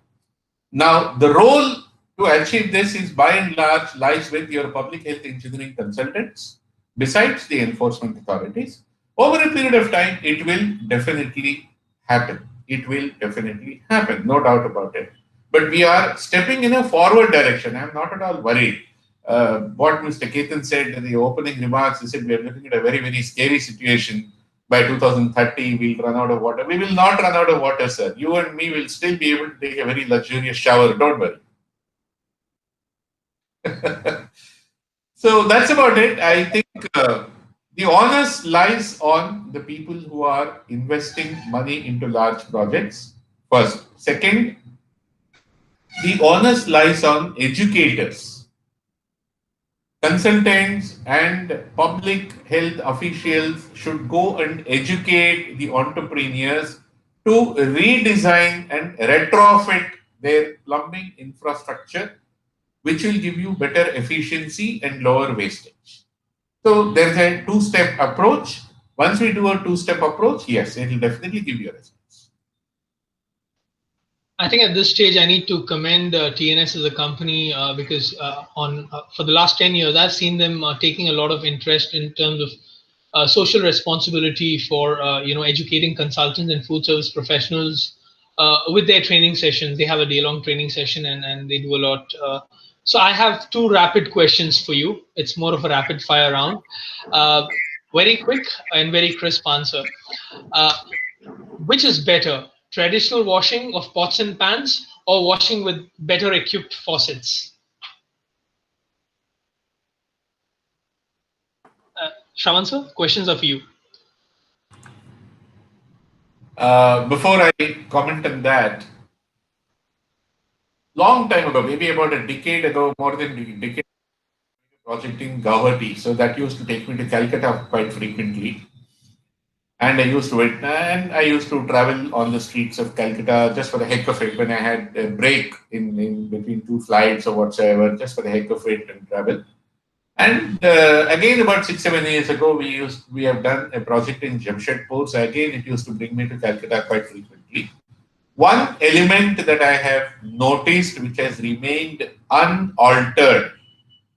Now, the role to achieve this is by and large lies with your public health engineering consultants, besides the enforcement authorities. Over a period of time, it will definitely happen. It will definitely happen, no doubt about it. But we are stepping in a forward direction. I'm not at all worried. What Mr. Ketan said in the opening remarks, he said we are looking at a very, very scary situation. by 2030 we'll run out of water. We will not run out of water, sir. You and me will still be able to take a very luxurious shower. Don't worry. So that's about it. I think the onus lies on the people who are investing money into large projects first. Second, the onus lies on educators, consultants, and public health officials should go and educate the entrepreneurs to redesign and retrofit their plumbing infrastructure, which will give you better efficiency and lower wastage. So there's a two-step approach. Once we do a two-step approach, yes, it will definitely give you a response. I think at this stage, I need to commend TNS as a company because for the last 10 years, I've seen them taking a lot of interest in terms of social responsibility for educating consultants and food service professionals with their training sessions. They have a day-long training session and they do a lot. So I have two rapid questions for you. It's more of a rapid fire round. Very quick and very crisp answer. Which is better, traditional washing of pots and pans or washing with better equipped faucets? Shravan sir, questions are for you. Before I comment on that, long time ago, maybe about a decade ago, more than a decade, project in Guwahati. So that used to take me to Calcutta quite frequently. And I used to travel on the streets of Calcutta just for the heck of it when I had a break in between two flights or whatsoever, just for the heck of it and travel. And again, about 6-7 years ago, we have done a project in Jamshedpur. So again, it used to bring me to Calcutta quite frequently. One element that I have noticed, which has remained unaltered,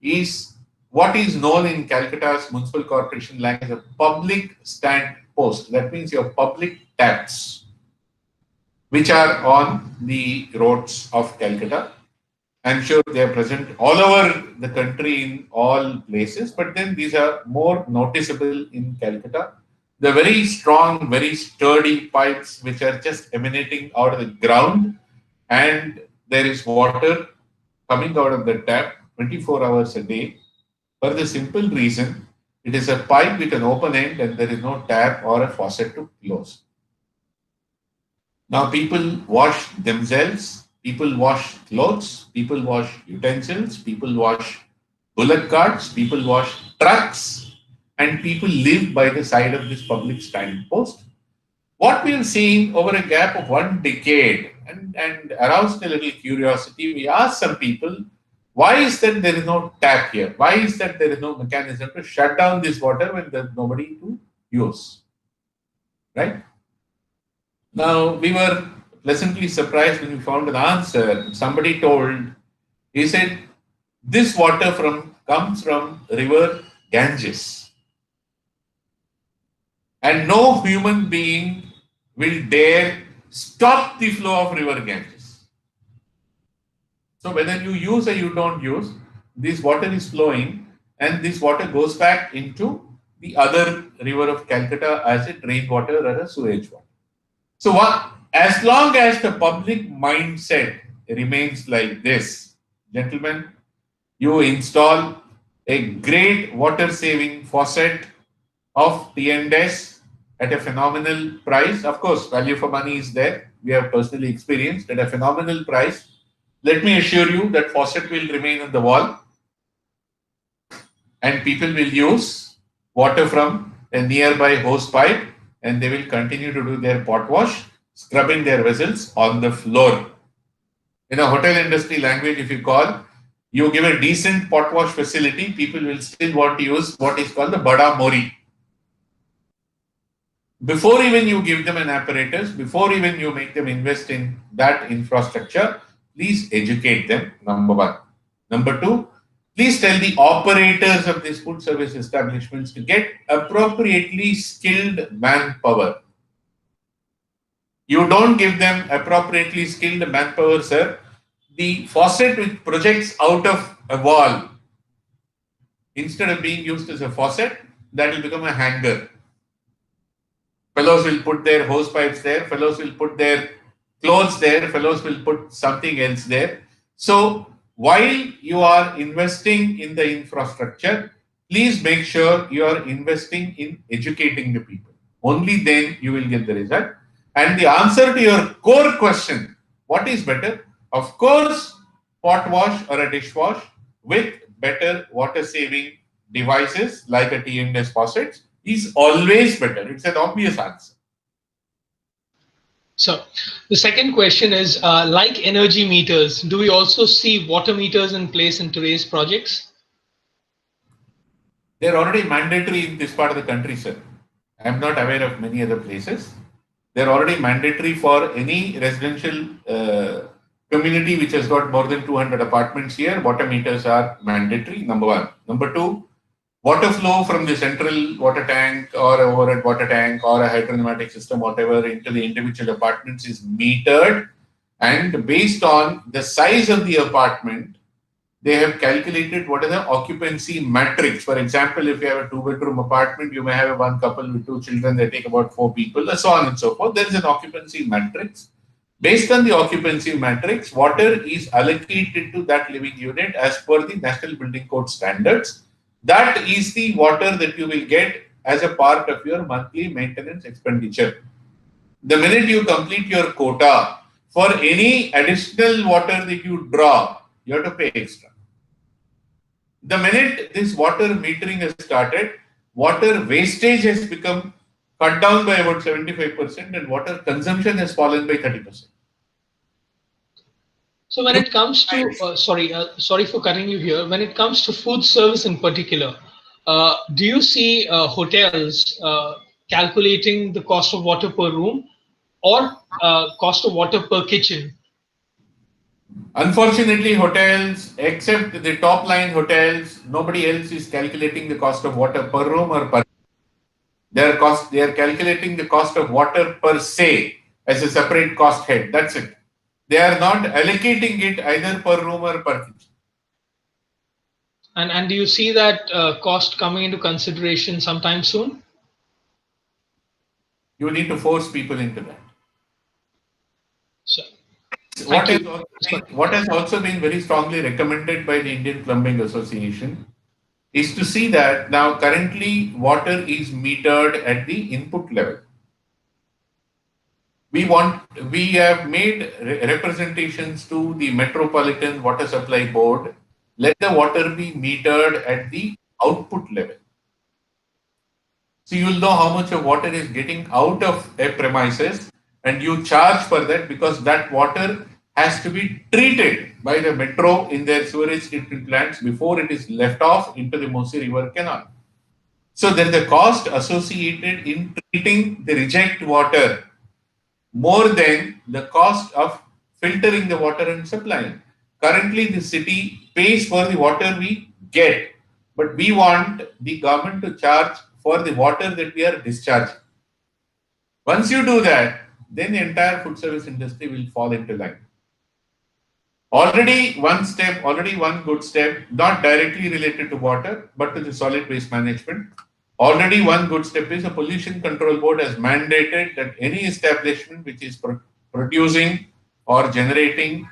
is what is known in Calcutta's municipal corporation language as a public stand post. That means your public taps, which are on the roads of Calcutta. I'm sure they are present all over the country in all places, but then these are more noticeable in Calcutta. The very strong, very sturdy pipes which are just emanating out of the ground, and there is water coming out of the tap 24 hours a day for the simple reason it is a pipe with an open end and there is no tap or a faucet to close. Now people wash themselves, people wash clothes, people wash utensils, people wash bullock carts, people wash trucks, and people live by the side of this public stand post. What we have seen over a gap of 1 decade and aroused a little curiosity, we asked some people, why is that there is no tap here? Why is that there is no mechanism to shut down this water when there's nobody to use? Right? Now, we were pleasantly surprised when we found an answer. Somebody told, he said, this water comes from river Ganges. And no human being will dare stop the flow of river Ganges. So whether you use or you don't use, this water is flowing and this water goes back into the other river of Calcutta as a rainwater or a sewage water. So as long as the public mindset remains like this, gentlemen, you install a great water saving faucet of TNS at a phenomenal price. Of course, value for money is there. We have personally experienced at a phenomenal price. Let me assure you that faucet will remain on the wall and people will use water from a nearby hose pipe and they will continue to do their pot wash, scrubbing their vessels on the floor. In a hotel industry language, if you give a decent pot wash facility, people will still want to use what is called the Bada Mori. Before even you give them an apparatus, before even you make them invest in that infrastructure, please educate them, number one. Number two, please tell the operators of these food service establishments to get appropriately skilled manpower. You don't give them appropriately skilled manpower, sir. The faucet which projects out of a wall, instead of being used as a faucet, that will become a hanger. Fellows will put their hose pipes there. Fellows will put their clothes there. Fellows will put something else there. So while you are investing in the infrastructure, please make sure you are investing in educating the people. Only then you will get the result. And the answer to your core question, what is better? Of course, pot wash or a dishwash with better water saving devices like a TNS faucet is always better. It's an obvious answer. So the second question is, like energy meters, do we also see water meters in place in today's projects? They're already mandatory in this part of the country, sir. I'm not aware of many other places. They're already mandatory for any residential community which has got more than 200 apartments here. Water meters are mandatory, number one. Number two, water flow from the central water tank or a overhead water tank or a hydropneumatic system, whatever, into the individual apartments is metered. And based on the size of the apartment, they have calculated what is the occupancy matrix. For example, if you have a 2-bedroom apartment, you may have one couple with 2 children, they take about 4 people, and so on and so forth. There is an occupancy matrix. Based on the occupancy matrix, water is allocated to that living unit as per the National Building Code standards. That is the water that you will get as a part of your monthly maintenance expenditure. The minute you complete your quota, for any additional water that you draw, you have to pay extra. The minute this water metering has started, water wastage has become cut down by about 75% and water consumption has fallen by 30%. So when it comes to, sorry for cutting you here. When it comes to food service in particular, do you see hotels calculating the cost of water per room or cost of water per kitchen? Unfortunately, hotels, except the top line hotels, nobody else is calculating the cost of water per room or per. They are calculating the cost of water per se as a separate cost head. That's it. They are not allocating it either per room or per kitchen. And do you see that cost coming into consideration sometime soon? You need to force people into that. So, thank you. What has also been very strongly recommended by the Indian Plumbing Association is to see that now currently water is metered at the input level. We have made representations to the Metropolitan Water Supply Board. Let the water be metered at the output level. So you will know how much of water is getting out of a premises and you charge for that because that water has to be treated by the metro in their sewage treatment plants before it is left off into the Musi River Canal. So there is a cost associated in treating the reject water more than the cost of filtering the water and supplying. Currently, the city pays for the water we get, but we want the government to charge for the water that we are discharging. Once you do that, then the entire food service industry will fall into line. Already one good step, not directly related to water, but to the solid waste management. Already one good step is a pollution control board has mandated that any establishment which is producing or generating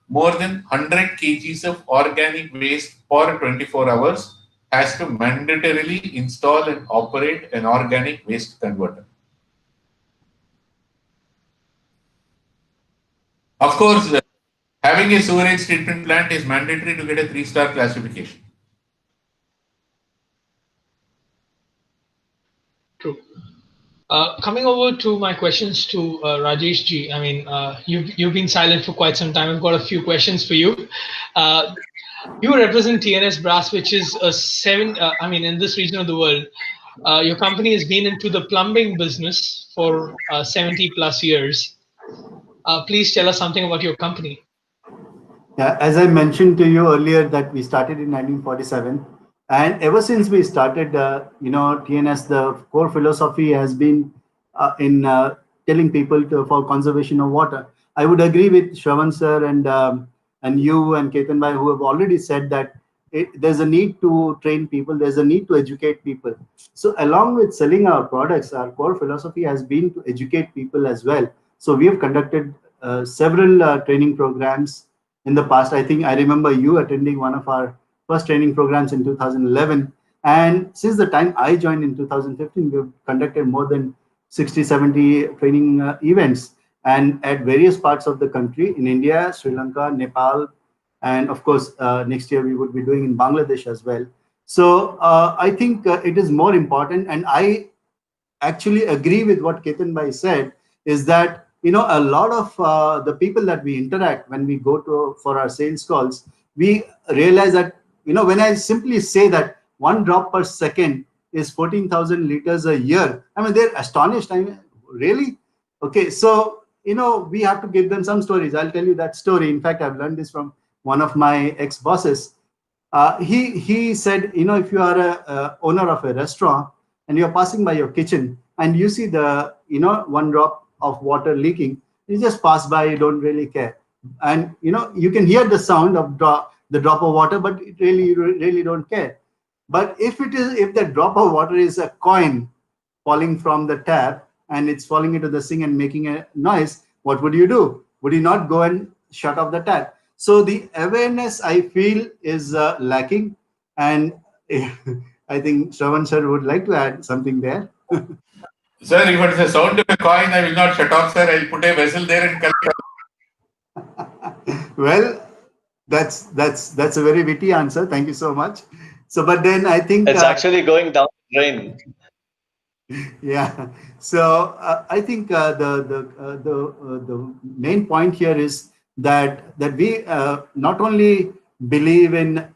more than 100 kgs of organic waste for 24 hours has to mandatorily install and operate an organic waste converter. Of course, having a sewerage treatment plant is mandatory to get a 3-star classification. True. Coming over to my questions to Rajesh ji. I mean, you've been silent for quite some time. I've got a few questions for you. You represent TNS Brass, which is in this region of the world. Your company has been into the plumbing business for 70 plus years. Please tell us something about your company. Yeah, as I mentioned to you earlier that we started in 1947, and ever since we started, TNS, the core philosophy has been in telling people for conservation of water. I would agree with Shravan sir and you and Ketan bhai, who have already said that there's a need to train people, there's a need to educate people. So along with selling our products, our core philosophy has been to educate people as well. So we have conducted several training programs in the past. I think I remember you attending one of our first training programs in 2011. And since the time I joined in 2015, we've conducted more than 60, 70 training events, and at various parts of the country in India, Sri Lanka, Nepal, and of course, next year we would be doing in Bangladesh as well. So I think it is more important, and I actually agree with what Ketan Bhai said, is that a lot of the people that we interact when we go to for our sales calls, we realize that when I simply say that 1 drop per second is 14,000 liters a year, I mean they're astonished. I mean, really? Okay, so we have to give them some stories. I'll tell you that story. In fact, I've learned this from one of my ex-bosses. He said, if you are a owner of a restaurant and you're passing by your kitchen and you see the 1 drop of water leaking, you just pass by, you don't really care, and you can hear the sound of the drop of water, but you really don't care. But if the drop of water is a coin falling from the tap and it's falling into the sink and making a noise, what would you do? Would you not go and shut off the tap? So the awareness, I feel, is lacking, and I think Shravan sir would like to add something there. Sir, if it is the sound of a coin, I will not shut off, sir. I'll put a vessel there and collect. Well, that's a very witty answer. Thank you so much. So, but then I think It's actually going down the drain. yeah. So I think the main point here is that we not only believe in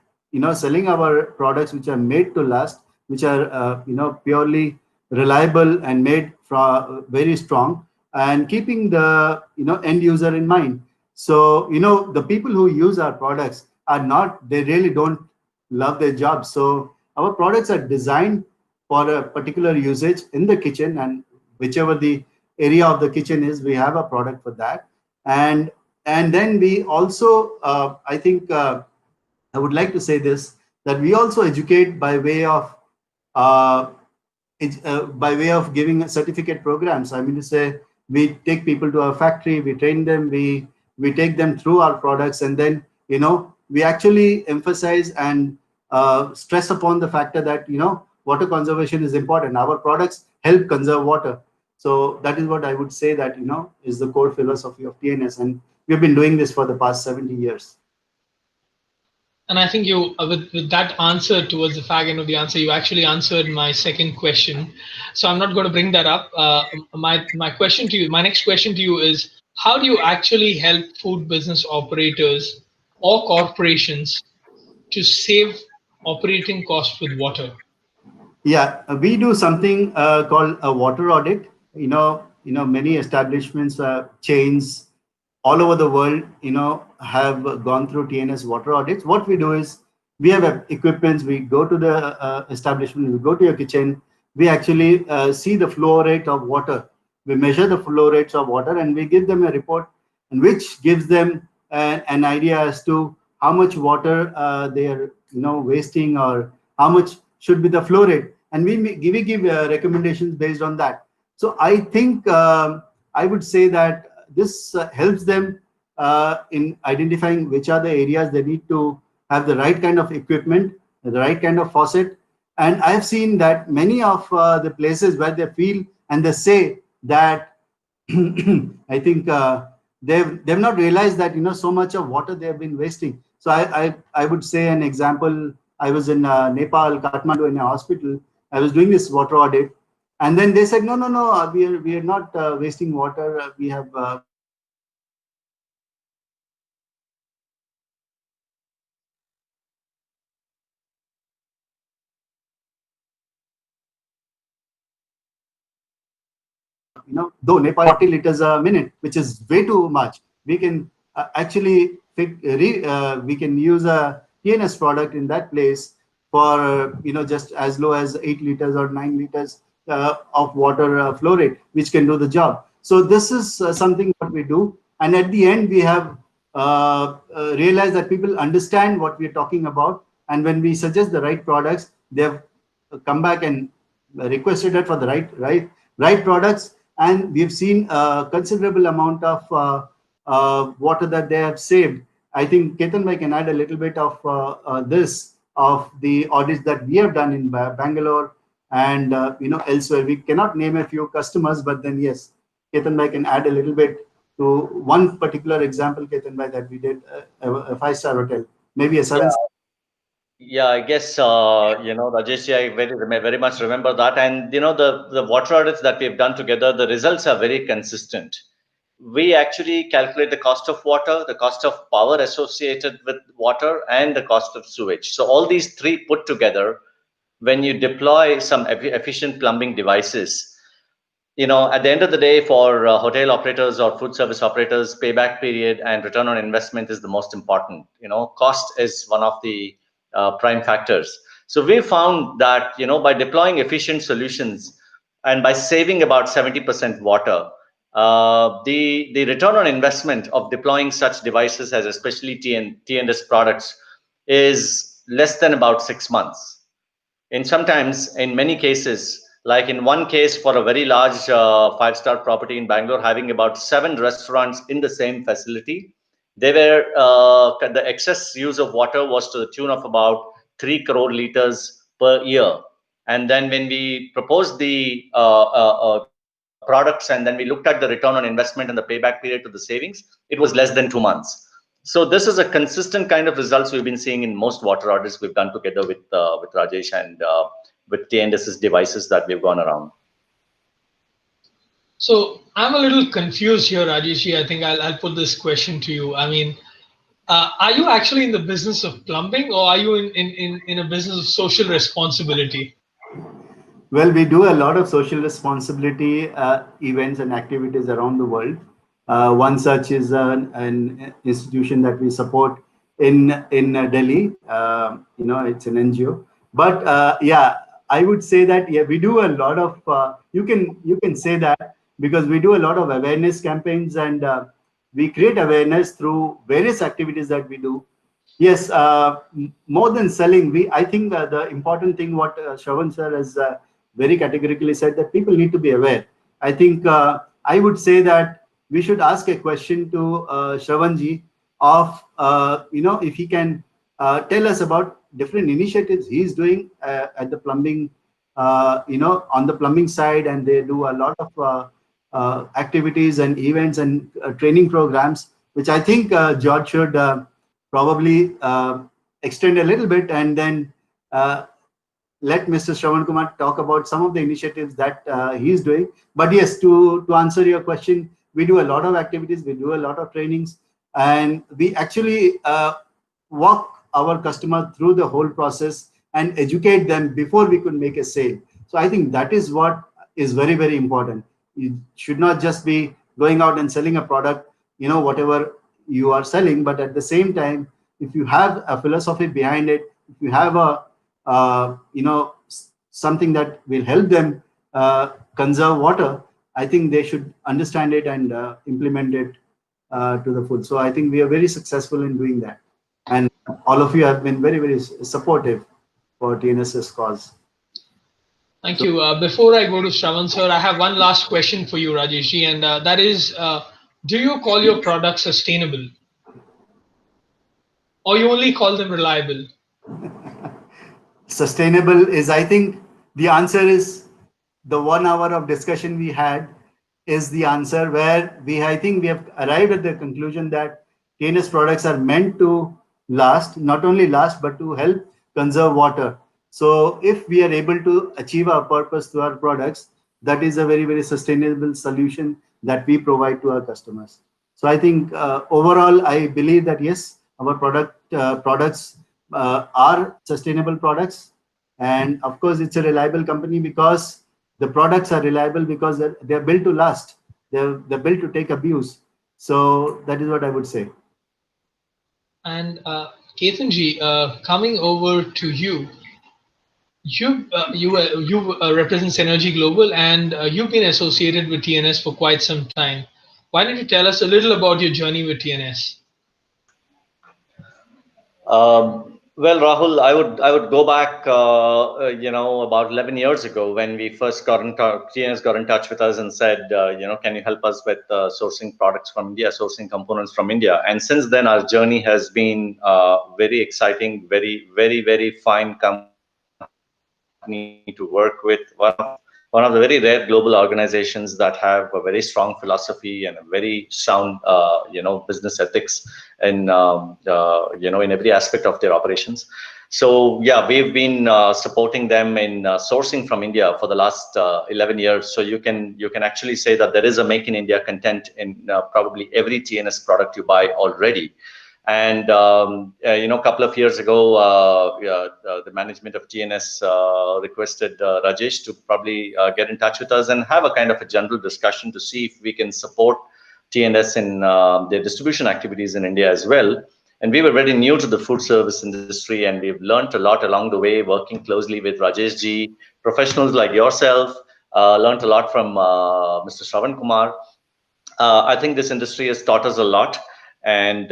selling our products which are made to last, which are purely reliable and made from very strong, and keeping the end user in mind. So the people who use our products are not, they really don't love their job. So our products are designed for a particular usage in the kitchen, and whichever the area of the kitchen is, we have a product for that. And then we also I think I would like to say this, that we also educate uh, by way of giving certificate programs. I mean to say, we take people to our factory, we train them, we take them through our products, and then we actually emphasize and stress upon the factor that water conservation is important. Our products help conserve water. So that is what I would say that is the core philosophy of TNS, and we've been doing this for the past 70 years. And I think you, with that answer towards the fact, the answer, you actually answered my second question. So I'm not going to bring that up. My question to you, my next question to you is, how do you actually help food business operators or corporations to save operating costs with water? Yeah, we do something called a water audit. Many establishments, chains all over the world, have gone through TNS water audits. What we do is, we have equipments. We go to the establishment, we go to your kitchen. We actually see the flow rate of water. We measure the flow rates of water, and we give them a report, and which gives them an idea as to how much water they are, wasting, or how much should be the flow rate, and we give recommendations based on that. So I think I would say that this helps them in identifying which are the areas they need to have the right kind of equipment, the right kind of faucet. And I have seen that many of the places where they feel and they say that I think they've not realized that so much of water they have been wasting. So I would say an example. I was in Nepal, Kathmandu, in a hospital. I was doing this water audit, and then they said, no, we are not wasting water. We have though Nepal 40 liters a minute, which is way too much. We can actually we can use a TNS product in that place for just as low as 8 liters or 9 liters of water flow rate, which can do the job. So this is something what we do, and at the end we have realized that people understand what we're talking about, And when we suggest the right products, they have come back and requested it for the right products, and we've seen a considerable amount of water that they have saved. I think Ketan bhai can add a little bit of this of the audits that we have done in Bangalore and elsewhere. We cannot name a few customers, but then yes, Ketan bhai can add a little bit to one particular example, Ketan bhai, that we did a five-star hotel, maybe a seven. Yeah, I guess Rajesh, I very much remember that, and the water audits that we've done together, the results are very consistent. We actually calculate the cost of water, the cost of power associated with water, and the cost of sewage. So all these three put together, when you deploy some efficient plumbing devices, at the end of the day, for hotel operators or food service operators, payback period and return on investment is the most important. Cost is one of the prime factors. So we found that by deploying efficient solutions and by saving about 70% water, the return on investment of deploying such devices, as especially TNS products, is less than about 6 months. In many cases, like in one case for a very large five-star property in Bangalore, having about 7 restaurants in the same facility, the excess use of water was to the tune of about 3 crore liters per year. And then when we proposed the products, and then we looked at the return on investment and the payback period to the savings, it was less than 2 months. So this is a consistent kind of results we've been seeing in most water audits we've done together with Rajesh and with TNS's devices that we've gone around. So I'm a little confused here, Rajesh. I think I'll put this question to you. I mean, are you actually in the business of plumbing, or are you in a business of social responsibility? Well, we do a lot of social responsibility events and activities around the world. One such is an institution that we support in Delhi. It's an NGO. But yeah, I would say that yeah, we do a lot of. You can say that because we do a lot of awareness campaigns, and we create awareness through various activities that we do. Yes, more than selling, I think the important thing what Shravan sir has very categorically said, that people need to be aware. I think I would say that we should ask a question to Shravanji of if he can tell us about different initiatives he's doing at the plumbing, on the plumbing side, and they do a lot of activities and events and training programs, which I think George should probably extend a little bit, and then let Mr. Shravan Kumar talk about some of the initiatives that he's doing. But yes, to answer your question, we do a lot of activities, we do a lot of trainings, and we actually walk our customer through the whole process and educate them before we could make a sale. So I think that is what is very, very important. You should not just be going out and selling a product, whatever you are selling, but at the same time, if you have a philosophy behind it, if you have a something that will help them conserve water, I think they should understand it and implement it to the full. So I think we are very successful in doing that, and all of you have been very, very supportive for TNS's cause. Thank you. Before I go to Shravan sir, I have one last question for you, Rajesh, and that is, do you call your products sustainable, or you only call them reliable? Sustainable is, I think the answer is the 1 hour of discussion we had is the answer, where I think we have arrived at the conclusion that TNS products are meant to last, not only last, but to help conserve water. So if we are able to achieve our purpose through our products, that is a very, very sustainable solution that we provide to our customers. So I think overall, I believe that yes, our products are sustainable products. And of course, it's a reliable company because the products are reliable because they're built to last. They're built to take abuse. So that is what I would say. And Ketanji, coming over to you, you represent Synergy Global, and you've been associated with TNS for quite some time. Why don't you tell us a little about your journey with TNS? Well, Rahul, I would go back, about 11 years ago when we first got in touch. TNS got in touch with us and said, can you help us with sourcing products from India, sourcing components from India? And since then, our journey has been very exciting, very, very, very fine company to work with. One of the very rare global organizations that have a very strong philosophy and a very sound, business ethics in every aspect of their operations. So yeah, we've been supporting them in sourcing from India for the last 11 years. So you can actually say that there is a Make in India content in probably every TNS product you buy already. And a couple of years ago, the management of TNS requested Rajesh to probably get in touch with us and have a kind of a general discussion to see if we can support TNS in their distribution activities in India as well. And we were very new to the food service industry, and we've learned a lot along the way, working closely with Rajesh ji, professionals like yourself, learned a lot from Mr. Shravan Kumar. I think this industry has taught us a lot, and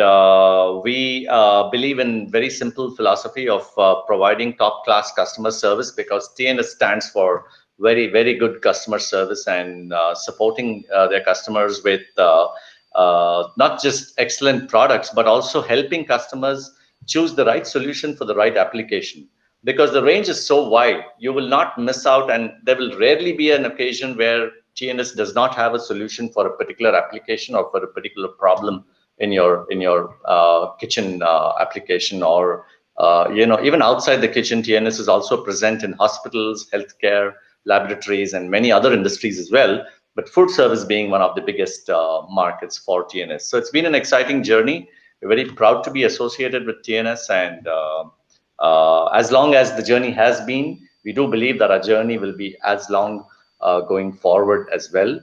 we believe in very simple philosophy of providing top-class customer service, because TNS stands for very, very good customer service, and supporting their customers with not just excellent products, but also helping customers choose the right solution for the right application. Because the range is so wide, you will not miss out, and there will rarely be an occasion where TNS does not have a solution for a particular application or for a particular problem in your kitchen application, or even outside the kitchen. TNS is also present in hospitals, healthcare, laboratories, and many other industries as well. But food service being one of the biggest markets for TNS. So it's been an exciting journey. We're very proud to be associated with TNS, and as long as the journey has been, we do believe that our journey will be as long going forward as well.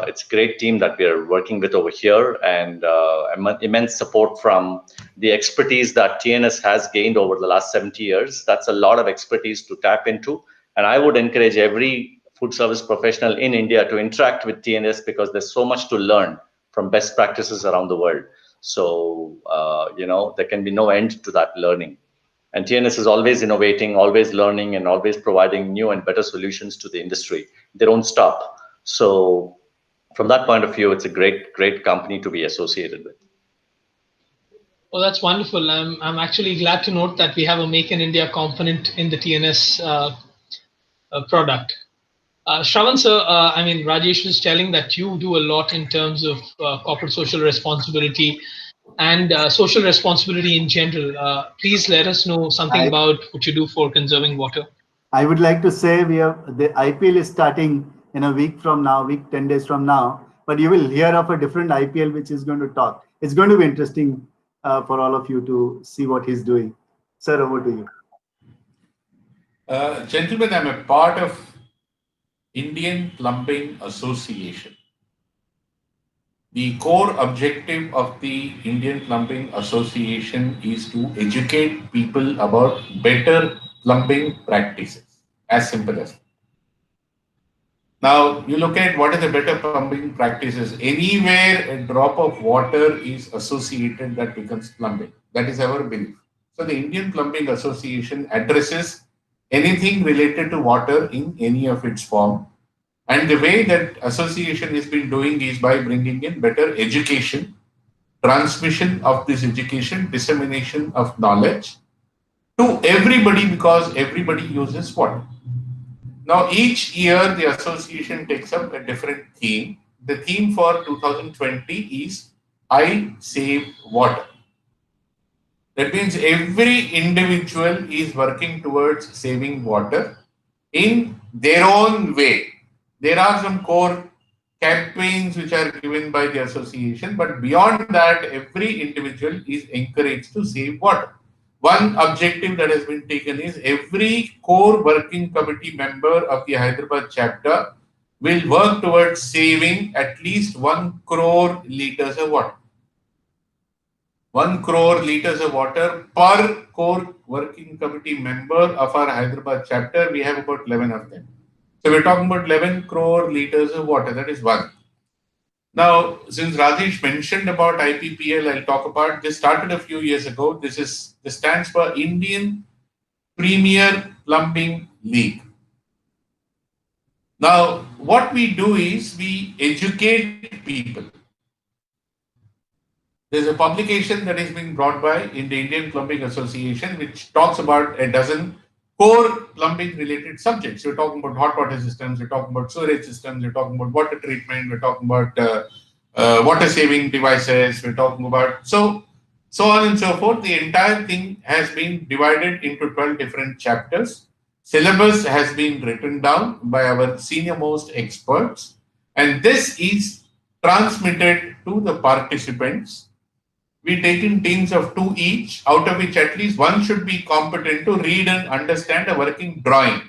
It's a great team that we are working with over here, and immense support from the expertise that TNS has gained over the last 70 years. That's a lot of expertise to tap into. And I would encourage every food service professional in India to interact with TNS, because there's so much to learn from best practices around the world. So, there can be no end to that learning. And TNS is always innovating, always learning, and always providing new and better solutions to the industry. They don't stop. So from that point of view, it's a great, great company to be associated with. Well, that's wonderful. I'm actually glad to note that we have a Make in India component in the TNS product. Shravan sir, Rajesh was telling that you do a lot in terms of corporate social responsibility and social responsibility in general. Please let us know something about what you do for conserving water. I would like to say the IPL is starting in a week from now, 10 days from now, but you will hear of a different IPL which is going to talk. It's going to be interesting for all of you to see what he's doing. Sir, over to you. Gentlemen, I'm a part of Indian Plumbing Association. The core objective of the Indian Plumbing Association is to educate people about better plumbing practices. As simple as that. Now, you look at what are the better plumbing practices. Anywhere a drop of water is associated, that becomes plumbing. That is our belief. So, the Indian Plumbing Association addresses anything related to water in any of its form. And the way that association has been doing is by bringing in better education, transmission of this education, dissemination of knowledge to everybody, because everybody uses water. Now, each year the association takes up a different theme. The theme for 2020 is I Save Water. That means every individual is working towards saving water in their own way. There are some core campaigns which are given by the association, but beyond that, every individual is encouraged to save water. One objective that has been taken is every core working committee member of the Hyderabad chapter will work towards saving at least 1 crore liters of water. 1 crore liters of water per core working committee member of our Hyderabad chapter. We have about 11 of them. So we're talking about 11 crore liters of water. That is one. Now, since Rajesh mentioned about IPPL, I'll talk about this. Started a few years ago. This stands for Indian Premier Plumbing League. Now, what we do is we educate people. There's a publication that is being brought by in the Indian Plumbing Association, which talks about a dozen core plumbing related subjects. We're talking about hot water systems, we're talking about sewerage systems, we're talking about water treatment, we're talking about water saving devices, we're talking about so on and so forth. The entire thing has been divided into 12 different chapters. Syllabus has been written down by our senior most experts, and this is transmitted to the participants. We take in teams of two each, out of which at least one should be competent to read and understand a working drawing.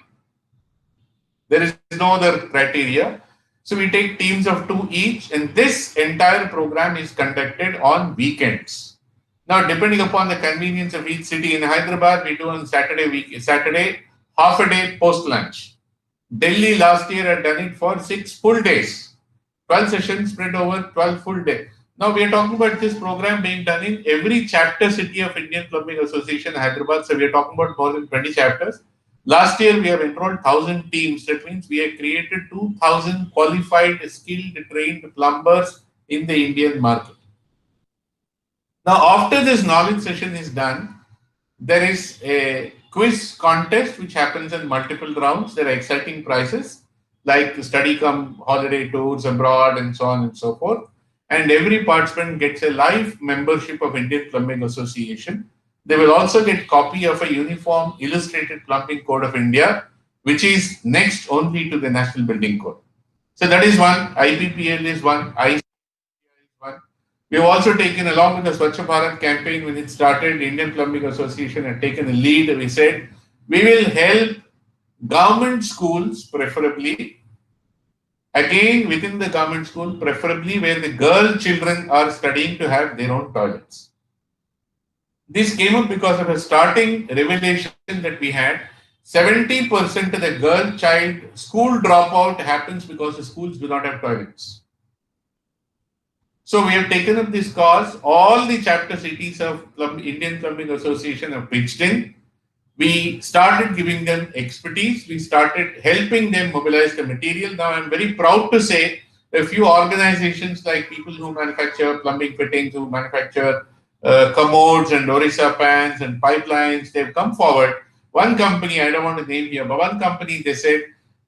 There is no other criteria. So we take teams of two each, and this entire program is conducted on weekends. Now, depending upon the convenience of each city, in Hyderabad, we do on Saturday, half a day post lunch. Delhi last year had done it for 6 full days, 12 sessions spread over 12 full days. Now we are talking about this program being done in every chapter city of Indian Plumbing Association, Hyderabad. So we are talking about more than 20 chapters. Last year we have enrolled 1,000 teams. That means we have created 2,000 qualified, skilled, trained plumbers in the Indian market. Now, after this knowledge session is done, there is a quiz contest which happens in multiple rounds. There are exciting prizes like study come holiday tours abroad and so on and so forth. And every participant gets a life membership of Indian Plumbing Association. They will also get copy of a uniform illustrated plumbing code of India, which is next only to the National Building Code. So that is one. IPPL is one. ICI is one. We have also taken, along with the Swachh Bharat campaign, when it started, the Indian Plumbing Association had taken a lead. We said, we will help government schools, preferably, again within the government school, preferably where the girl children are studying, to have their own toilets. This came up because of a starting revelation that we had. 70% of the girl child school dropout happens because the schools do not have toilets. So we have taken up this cause. All the chapter cities of Indian Plumbing Association have pitched in. We started giving them expertise. We started helping them mobilize the material. Now I'm very proud to say a few organizations like people who manufacture plumbing fittings, who manufacture commodes and Orissa pans and pipelines, they've come forward. One company, I don't want to name here, but one company, they said,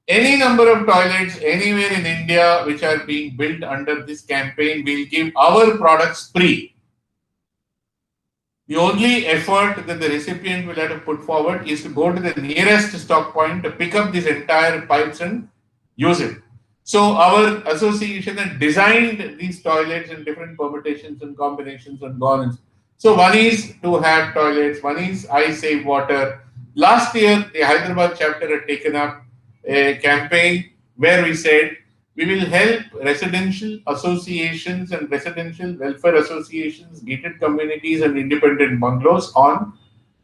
any number of toilets anywhere in India which are being built under this campaign, we'll give our products free. The only effort that the recipient will have to put forward is to go to the nearest stock point to pick up these entire pipes and use it. So our association had designed these toilets in different permutations and combinations and gone. So one is to have toilets, one is I save water. Last year, the Hyderabad chapter had taken up a campaign where we said, we will help residential associations and residential welfare associations, gated communities, and independent bungalows on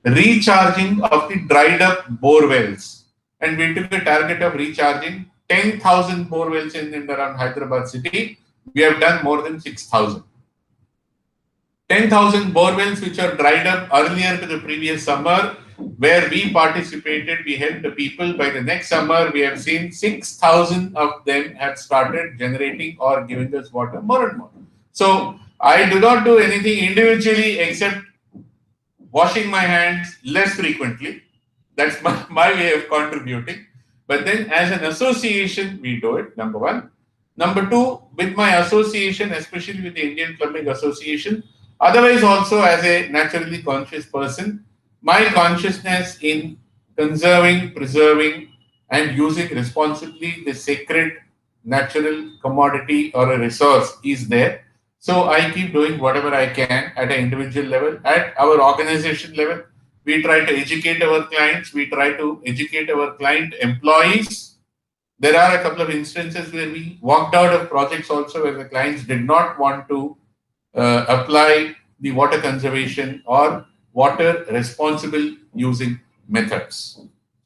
recharging of the dried up bore wells. And we took a target of recharging 10,000 bore wells in and around Hyderabad city. We have done more than 6,000. 10,000 bore wells which are dried up earlier to the previous summer, where we participated, we helped the people. By the next summer, we have seen 6,000 of them have started generating or giving us water more and more. So I do not do anything individually except washing my hands less frequently. That's my way of contributing. But then as an association, we do it, number one. Number two, with my association, especially with the Indian Plumbing Association, otherwise also as a naturally conscious person, my consciousness in conserving, preserving, and using responsibly the sacred natural commodity or a resource is there. So I keep doing whatever I can at an individual level, at our organization level. We try to educate our clients. We try to educate our client employees. There are a couple of instances where we walked out of projects also where the clients did not want to apply the water conservation or water responsible using methods.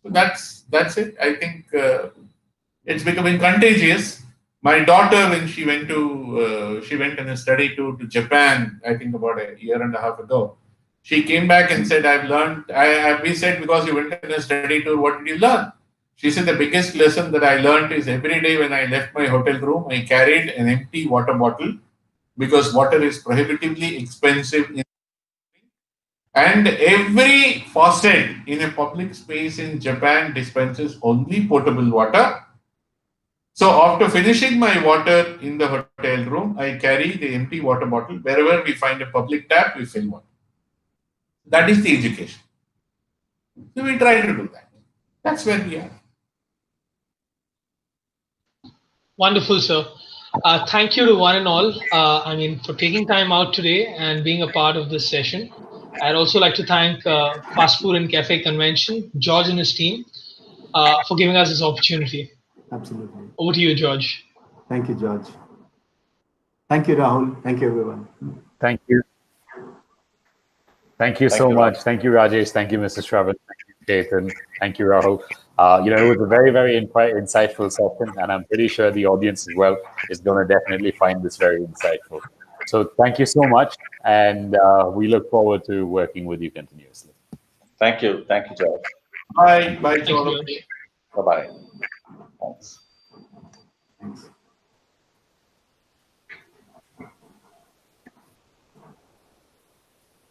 So that's it. I think it's becoming contagious. My daughter, when she went on a study tour to Japan, I think about a year and a half ago. She came back and said, "I've learned." We said, "Because you went on a study tour, what did you learn?" She said, "The biggest lesson that I learned is every day when I left my hotel room, I carried an empty water bottle because water is prohibitively expensive and every faucet in a public space in Japan dispenses only potable water. So after finishing my water in the hotel room, I carry the empty water bottle. Wherever we find a public tap, we fill water. That is the education. So we try to do that. That's where we are. Wonderful, sir. Thank you to one and all. For taking time out today and being a part of this session. I'd also like to thank Fast Food and Cafe Convention, George and his team, for giving us this opportunity. Absolutely. Over to you, George. Thank you, George. Thank you, Rahul. Thank you, everyone. Thank you. Thank you so much. Thank you, Rajesh. Thank you, Mr. Shravan. Thank you, Chetan. Thank you, Rahul. It was a very, very insightful session, and I'm pretty sure the audience as well is going to definitely find this very insightful. So thank you so much, and we look forward to working with you continuously. Thank you. Thank you, George. Bye. Bye, Thank you, George. George. Bye-bye. Thanks.